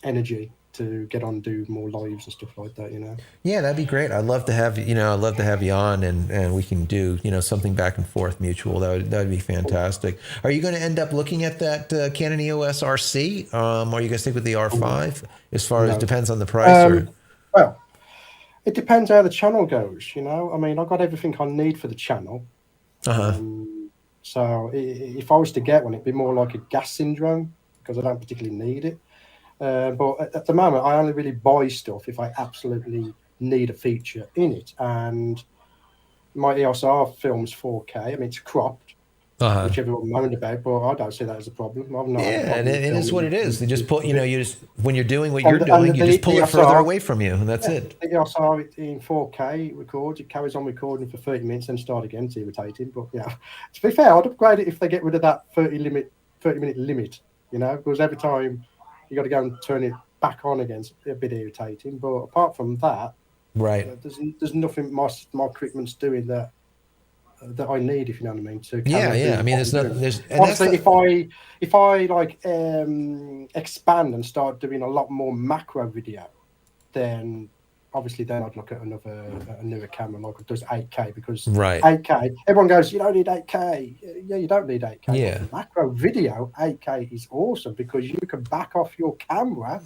energy to get on and do more lives and stuff like that. You know. Yeah, that'd be great. I'd love to have I'd love to have you on, and we can do something back and forth mutual. That would be fantastic. Are you going to end up looking at that Canon EOS RC? Are you going to stick with the R5? As far as depends on the price. Well, it depends how the channel goes. You know, I mean, I've got everything I need for the channel. So if I was to get one, it'd be more like a gas syndrome because I don't particularly need it. But at the moment, I only really buy stuff if I absolutely need a feature in it. And my EOS R films 4K. I mean, it's cropped, which everyone moaned about, but I don't see that as a problem. I've not. Yeah, and it is what it is. You just put, you just when you're doing what you're doing, you just pull it further away from you, and that's it. The EOS R in 4K records. It carries on recording for 30 minutes, then start again. It's irritating, but yeah. To be fair, I'd upgrade it if they get rid of that 30-minute limit. You know, because every time you got to go and turn it back on again. It's a bit irritating, but apart from that, right, there's nothing my equipment's doing that I need, if you know what I mean. To I mean, there's honestly, if I like expand and start doing a lot more macro video, then obviously then I'd look at a newer camera like it does 8K because 8K. Everyone goes, you don't need 8K. Yeah, you don't need 8K. Yeah, macro video 8K is awesome because you can back off your camera,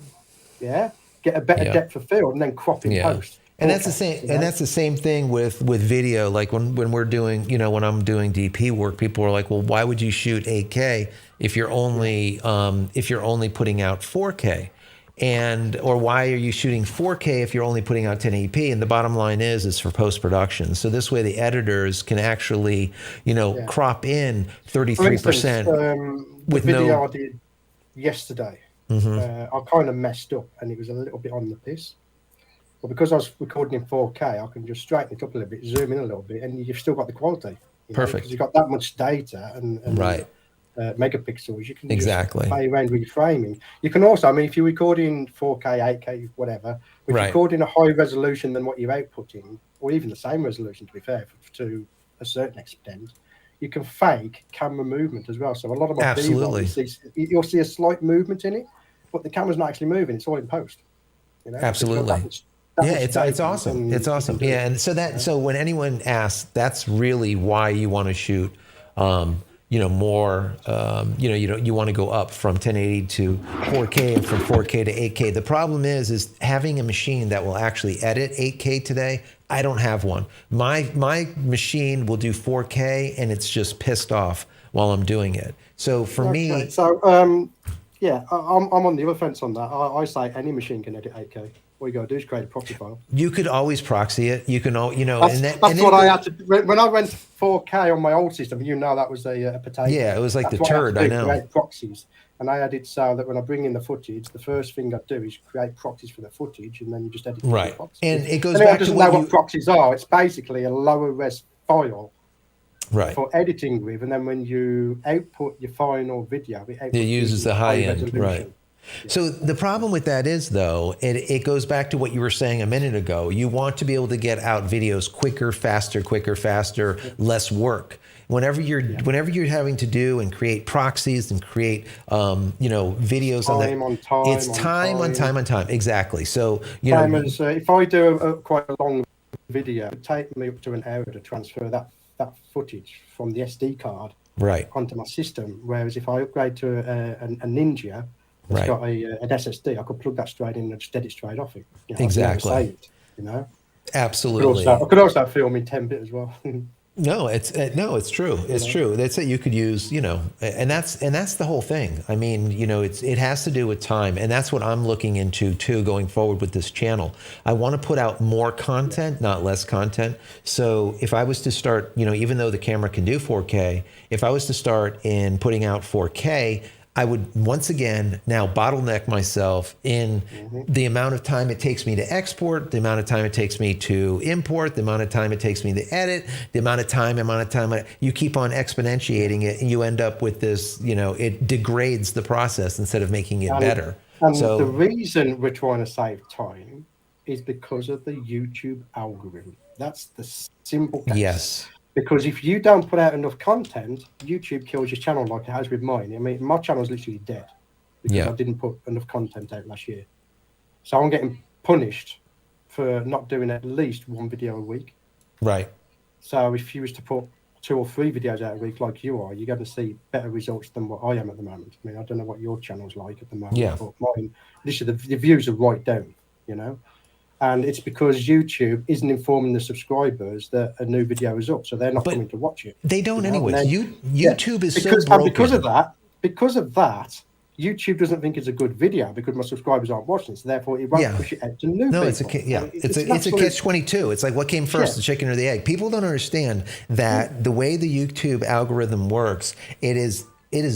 get a better depth of field, and then crop in post. And that's the same. And that's the same thing with video. Like when we're doing, when I'm doing DP work, people are like, well, why would you shoot 8K if you're only putting out 4K? Or why are you shooting 4K if you're only putting out 1080p? And the bottom line is for post-production. So this way the editors can actually, crop in 33% with the video I did yesterday. I kind of messed up and it was a little bit on the piss. But because I was recording in 4K, I can just straighten it up a little bit, zoom in a little bit, and you've still got the quality. Perfect. Because you've got that much data and megapixels. You can just play around with your framing. You can also, I mean, if you're recording 4K, 8K, whatever, if you're recording a high resolution than what you're outputting, or even the same resolution, to be fair, to a certain extent, you can fake camera movement as well. So a lot of my B-roll, you'll see a slight movement in it, but the camera's not actually moving. It's all in post. Absolutely. It's awesome. It's awesome. Yeah, and so when anyone asks, that's really why you want to shoot, more. You want to go up from 1080 to 4K and from 4K to 8K. The problem is having a machine that will actually edit 8K today. I don't have one. My machine will do 4K and it's just pissed off while I'm doing it. So for me, I'm on the other fence on that. I say any machine can edit 8K. All you got to do is create a proxy file. You could always proxy it. You can, That's what I had to. When I went 4K on my old system, that was a potato. Yeah, it was like the turd. I know. Create proxies, and I had it so that when I bring in the footage, the first thing I do is create proxies for the footage, and then you just edit. Right, the and it goes back to what proxies are. It's basically a lower res file. Right. For editing with, and then when you output your final video, it uses the high end. Right. So the problem with that is, though, it goes back to what you were saying a minute ago. You want to be able to get out videos quicker, faster, less work. Whenever you're having to do and create proxies and create videos it's time on time. Exactly. So if I do quite a long video, it would take me up to an hour to transfer that footage from the SD card onto my system. Whereas if I upgrade to a Ninja. It's got an SSD. I could plug that straight in and just edit straight off it. Exactly. Absolutely. I could also film in 10-bit as well. No, it's true. It's true. That's it. You could use, and that's the whole thing. I mean, it has to do with time, and that's what I'm looking into too, going forward with this channel. I want to put out more content, not less content. So if I was to start, even though the camera can do 4K, if I was to start in putting out 4K, I would once again now bottleneck myself in the amount of time it takes me to export, the amount of time it takes me to import, the amount of time it takes me to edit, the amount of time. You keep on exponentiating it, and you end up with this. It degrades the process instead of making it better. And the reason we're trying to save time is because of the YouTube algorithm. That's the simple case. Yes. Because if you don't put out enough content, YouTube kills your channel like it has with mine. I mean, my channel's literally dead because I didn't put enough content out last year. So I'm getting punished for not doing at least one video a week. Right. So if you was to put 2 or 3 videos out a week like you are, you're going to see better results than what I am at the moment. I mean, I don't know what your channel's like at the moment, but mine, literally the views are right down, you know. And it's because YouTube isn't informing the subscribers that a new video is up, so they're not coming to watch it. They don't anyways. YouTube is so broken. And because of that, YouTube doesn't think it's a good video because my subscribers aren't watching it, so therefore it won't push it out to new people. It's a catch-22. It's like what came first, the chicken or the egg. People don't understand that the way the YouTube algorithm works, it is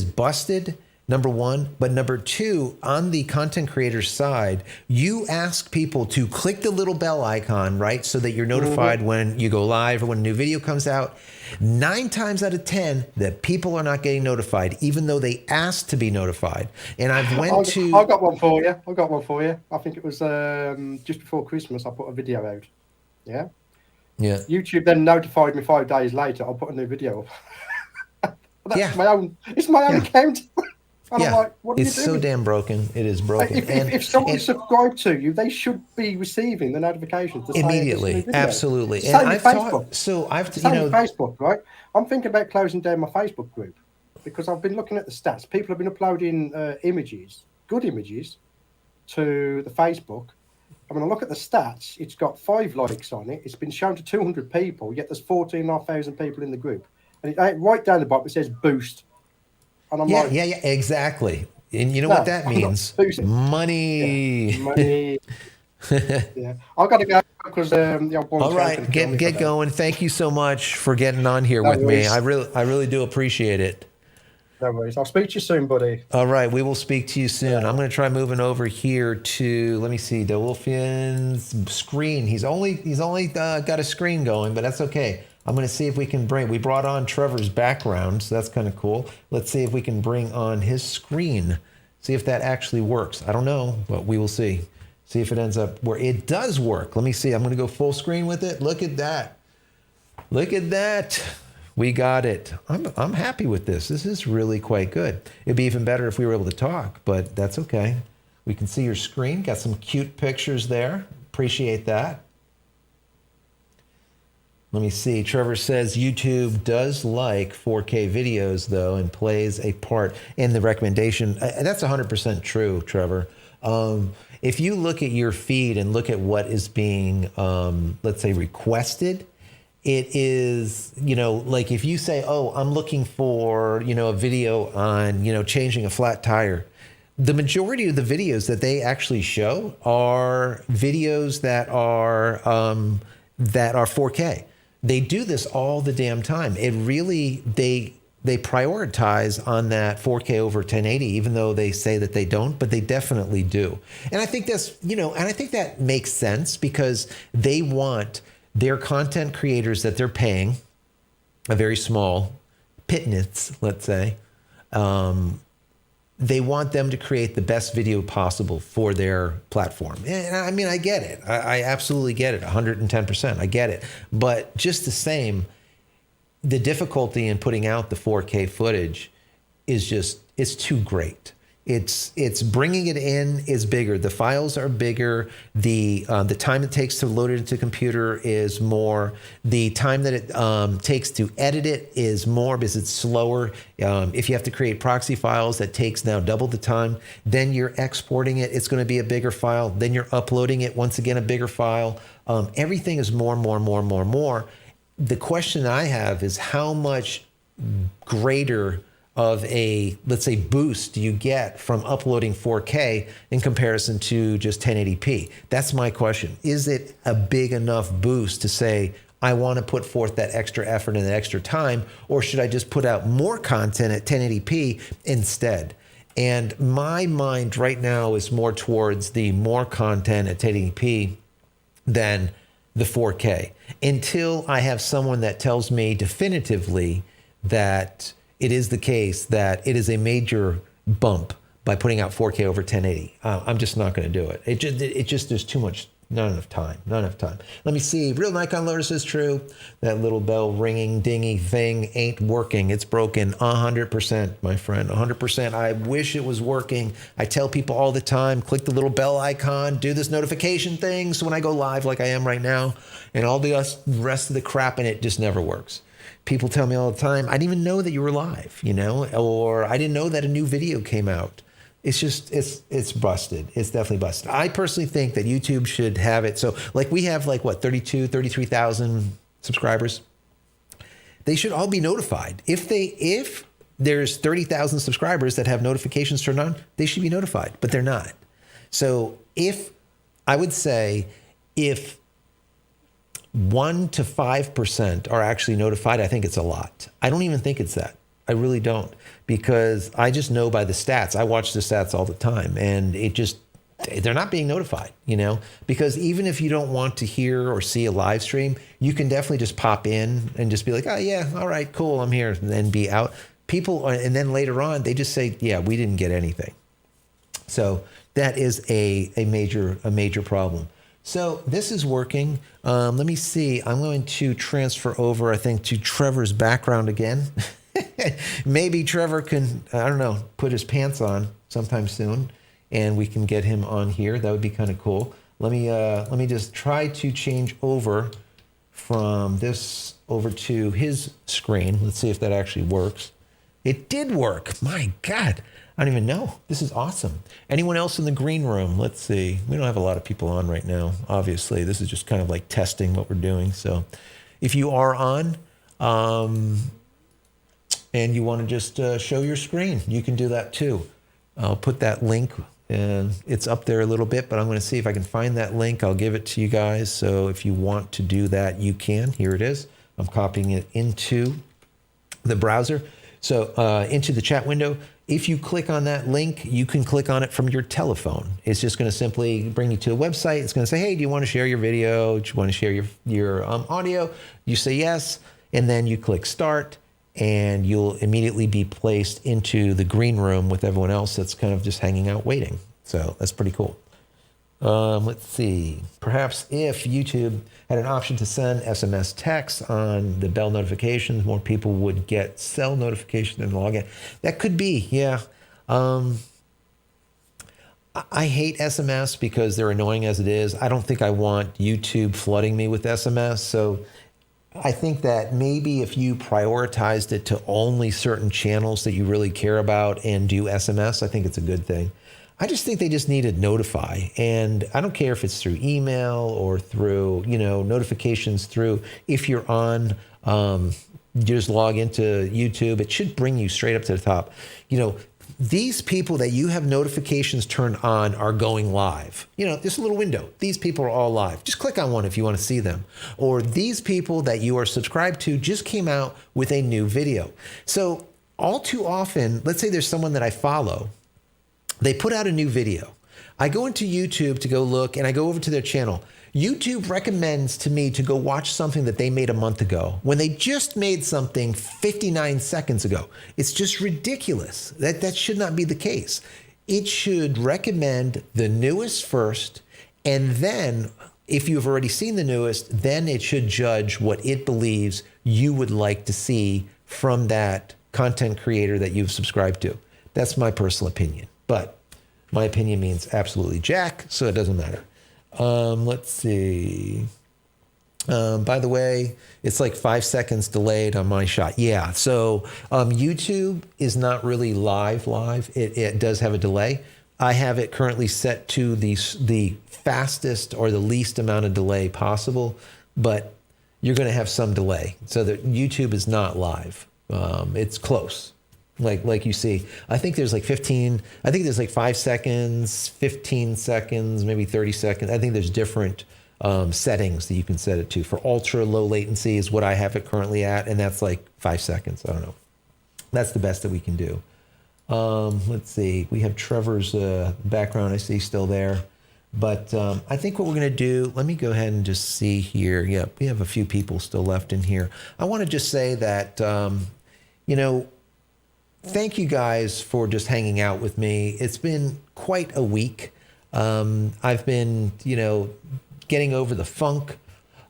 busted. Number one, but number two, on the content creator side, you ask people to click the little bell icon, right? So that you're notified when you go live or when a new video comes out. 9 times out of 10, that people are not getting notified, even though they asked to be notified. And I got one for you. I think it was just before Christmas, I put a video out. Yeah. YouTube then notified me 5 days later, I'll put a new video up. It's my own account. And I'm like, what are you doing? It's so damn broken. It is broken. If someone subscribed to you, they should be receiving the notifications immediately. Absolutely. Same with Facebook. Facebook, right? I'm thinking about closing down my Facebook group because I've been looking at the stats. People have been uploading good images, to the Facebook. And when I look at the stats, it's got 5 likes on it. It's been shown to 200 people, yet there's 14,500 people in the group. And right down the bottom, it says boost. And I'm exactly. And you know what that means? Money. Yeah, money. I've got to go because all right, get going. Thank you so much for getting on here with me. I really do appreciate it. No worries. I'll speak to you soon, buddy. All right, we will speak to you soon. I'm going to try moving over here to, let me see, DeWolfian's screen. He's only got a screen going, but that's okay. I'm going to see if we brought on Trevor's background, so that's kind of cool. Let's see if we can bring on his screen, see if that actually works. I don't know, but we will see. See if it ends up where it does work. Let me see. I'm going to go full screen with it. Look at that. Look at that. We got it. I'm happy with this. This is really quite good. It'd be even better if we were able to talk, but that's okay. We can see your screen. Got some cute pictures there. Appreciate that. Let me see. Trevor says YouTube does like 4K videos, though, and plays a part in the recommendation. That's 100% true, Trevor. If you look at your feed and look at what is being, let's say, requested, it is, like if you say, oh, I'm looking for, a video on, changing a flat tire. The majority of the videos that they actually show are videos that are 4K. They do this all the damn time. It really, they prioritize on that 4K over 1080, even though they say that they don't, but they definitely do. And I think that's, and I think that makes sense because they want their content creators that they're paying a very small pittance, let's say, they want them to create the best video possible for their platform. And I mean, I get it. I absolutely get it. 110%. I get it. But just the same, the difficulty in putting out the 4K footage it's too great. It's bringing it in is bigger. The files are bigger. The time it takes to load it into a computer is more. The time that it takes to edit it is more because it's slower. If you have to create proxy files, that takes now double the time. Then you're exporting it. It's going to be a bigger file. Then you're uploading it. Once again, a bigger file. Everything is more. The question I have is how much greater of a, let's say, boost do you get from uploading 4K in comparison to just 1080p? That's my question. Is it a big enough boost to say, I want to put forth that extra effort and that extra time, or should I just put out more content at 1080p instead? And my mind right now is more towards the more content at 1080p than the 4K, until I have someone that tells me definitively that it is the case that it is a major bump by putting out 4K over 1080. I'm just not going to do it. It just there's too much Not enough time. Not enough time. Let me see. Real Nikon loader says true. That little bell ringing dingy thing ain't working. It's broken 100%, my friend. 100%. I wish it was working. I tell people all the time, click the little bell icon, do this notification thing. So when I go live like I am right now, and all the rest of the crap, and it just never works. People tell me all the time, I didn't even know that you were live, you know, or I didn't know that a new video came out. It's just, it's busted. It's definitely busted. I personally think that YouTube should have it. So like we have like what, 33,000 subscribers. They should all be notified. If there's 30,000 subscribers that have notifications turned on, they should be notified, but they're not. So I would say if 1 to 5% are actually notified, I think it's a lot. I don't even think it's that. I really don't, because I just know by the stats. I watch the stats all the time, and they're not being notified, you know, because even if you don't want to hear or see a live stream, you can definitely just pop in and just be like, oh yeah, all right, cool, I'm here, and then be out. People, and then later on, they just say, yeah, we didn't get anything. So that is a major problem. So this is working. Let me see. I'm going to transfer over, I think, to Trevor's background again. Maybe Trevor can, I don't know, put his pants on sometime soon, and we can get him on here. That would be kind of cool. Let me just try to change over from this over to his screen. Let's see if that actually works. It did work. My God, I don't even know. This is awesome. Anyone else in the green room? Let's see. We don't have a lot of people on right now. Obviously, this is just kind of like testing what we're doing. So if you are on, and you want to just show your screen, you can do that too. I'll put that link, and it's up there a little bit, but I'm going to see if I can find that link. I'll give it to you guys. So if you want to do that, you can. Here it is. I'm copying it into the browser. So into the chat window. If you click on that link, you can click on it from your telephone. It's just going to simply bring you to a website. It's going to say, hey, do you want to share your video? Do you want to share your audio? You say yes, and then you click start, and you'll immediately be placed into the green room with everyone else that's kind of just hanging out waiting. So that's pretty cool. Let's see. Perhaps if YouTube had an option to send SMS text on the bell notifications, more people would get cell notifications and log in. That could be, yeah. I hate SMS because they're annoying as it is. I don't think I want YouTube flooding me with SMS. So I think that maybe if you prioritized it to only certain channels that you really care about and do SMS, I think it's a good thing. I just think they just need to notify. And I don't care if it's through email or through, notifications through, if you're on, you just log into YouTube, it should bring you straight up to the top. These people that you have notifications turned on are going live. This little window. These people are all live. Just click on one if you want to see them. Or these people that you are subscribed to just came out with a new video. So all too often, let's say there's someone that I follow. They put out a new video. I go into YouTube to go look, and I go over to their channel. YouTube recommends to me to go watch something that they made a month ago when they just made something 59 seconds ago. It's just ridiculous. That should not be the case. It should recommend the newest first, and then if you've already seen the newest, then it should judge what it believes you would like to see from that content creator that you've subscribed to. That's my personal opinion, but my opinion means absolutely jack, so it doesn't matter. Let's see. By the way, it's like 5 seconds delayed on my shot. Yeah. So YouTube is not really live. It does have a delay. I have it currently set to the fastest or the least amount of delay possible, but you're going to have some delay. So that YouTube is not live. It's close. Like you see, I think there's like 5 seconds, 15 seconds, maybe 30 seconds. I think there's different settings that you can set it to. For ultra low latency is what I have it currently at, and that's like 5 seconds. I don't know. That's the best that we can do. Let's see. We have Trevor's background. I see still there. But I think what we're going to do, let me go ahead and just see here. Yeah, we have a few people still left in here. I want to just say that, thank you guys for just hanging out with me. It's been quite a week. I've been, getting over the funk.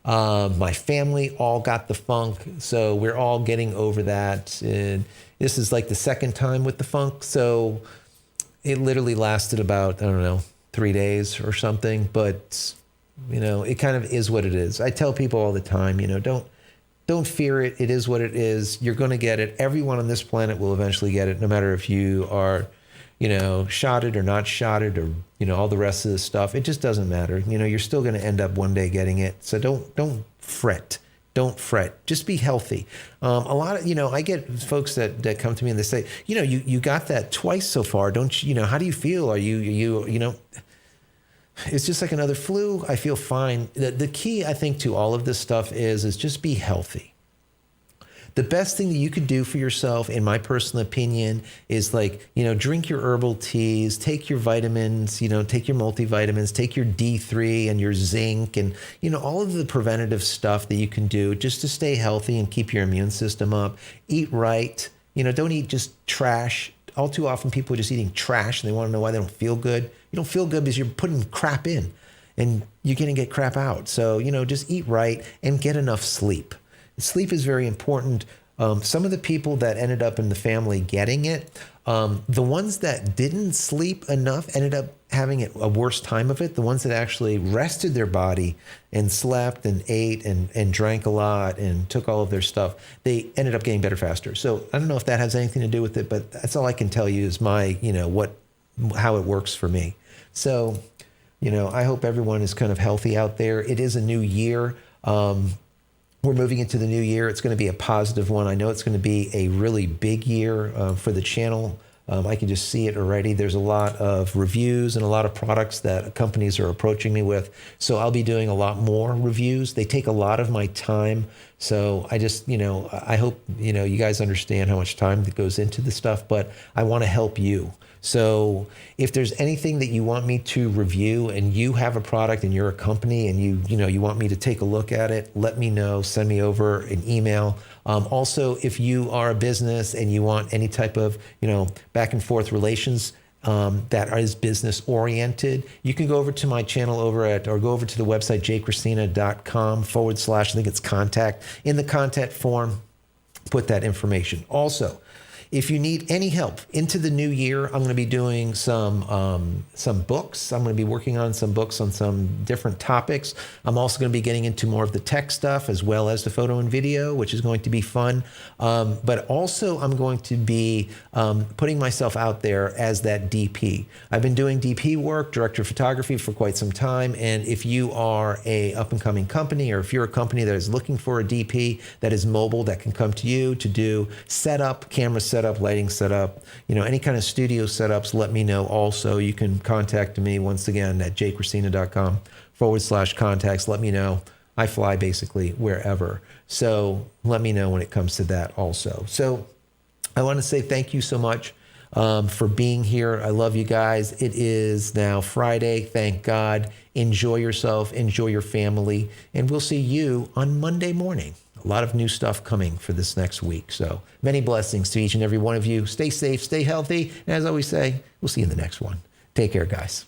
My family all got the funk, so we're all getting over that. And this is like the second time with the funk, so it literally lasted about, I don't know, 3 days or something. But, you know, it kind of is what it is. I tell people all the time, you know, don't fear it. It is what it is. You're going to get it. Everyone on this planet will eventually get it, no matter if you are, you know, shotted or not shotted or, you know, all the rest of this stuff. It just doesn't matter. You know, you're still going to end up one day getting it. So don't fret. Don't fret. Just be healthy. A lot of, you know, I get folks that come to me and they say, you know, you got that twice so far. Don't you, you know, how do you feel? Are you know, it's just like another flu. I feel fine. The key, I think, to all of this stuff is just be healthy. The best thing that you could do for yourself, in my personal opinion, is like, you know, drink your herbal teas, take your vitamins, you know, take your multivitamins, take your D3 and your zinc and, you know, all of the preventative stuff that you can do just to stay healthy and keep your immune system up. Eat right. You know, don't eat just trash. All too often people are just eating trash and they want to know why they don't feel good. You don't feel good because you're putting crap in and you're going to get crap out. So, you know, just eat right and get enough sleep. Sleep is very important. Some of the people that ended up in the family getting it, the ones that didn't sleep enough ended up having a worse time of it. The ones that actually rested their body and slept and ate and drank a lot and took all of their stuff, they ended up getting better faster. So I don't know if that has anything to do with it, but that's all I can tell you is my, you know, how it works for me. So, you know, I hope everyone is kind of healthy out there. It is a new year. We're moving into the new year. It's going to be a positive one. I know it's going to be a really big year for the channel. I can just see it already. There's a lot of reviews and a lot of products that companies are approaching me with. So I'll be doing a lot more reviews. They take a lot of my time. So I just, you know, I hope, you know, you guys understand how much time that goes into the stuff, but I want to help you. So if there's anything that you want me to review and you have a product and you're a company and you want me to take a look at it, let me know, send me over an email. Also, if you are a business and you want any type of, you know, back and forth relations that is business oriented, you can go over to my channel or go over to the website, JCristina.com / I think it's contact. In the contact form, put that information. Also, if you need any help into the new year, I'm going to be doing some books. I'm going to be working on some books on some different topics. I'm also going to be getting into more of the tech stuff as well as the photo and video, which is going to be fun. But also I'm going to be putting myself out there as that DP. I've been doing DP work, director of photography, for quite some time. And if you are a up-and-coming company, or if you're a company that is looking for a DP that is mobile, that can come to you to do setup, camera setup, lighting setup, you know, any kind of studio setups, let me know. Also, you can contact me once again at JCristina.com / contacts. Let me know. I fly basically wherever. So let me know when it comes to that also. So I want to say thank you so much for being here. I love you guys. It is now Friday. Thank God. Enjoy yourself. Enjoy your family. And we'll see you on Monday morning. A lot of new stuff coming for this next week. So many blessings to each and every one of you. Stay safe, stay healthy. And as I always say, we'll see you in the next one. Take care, guys.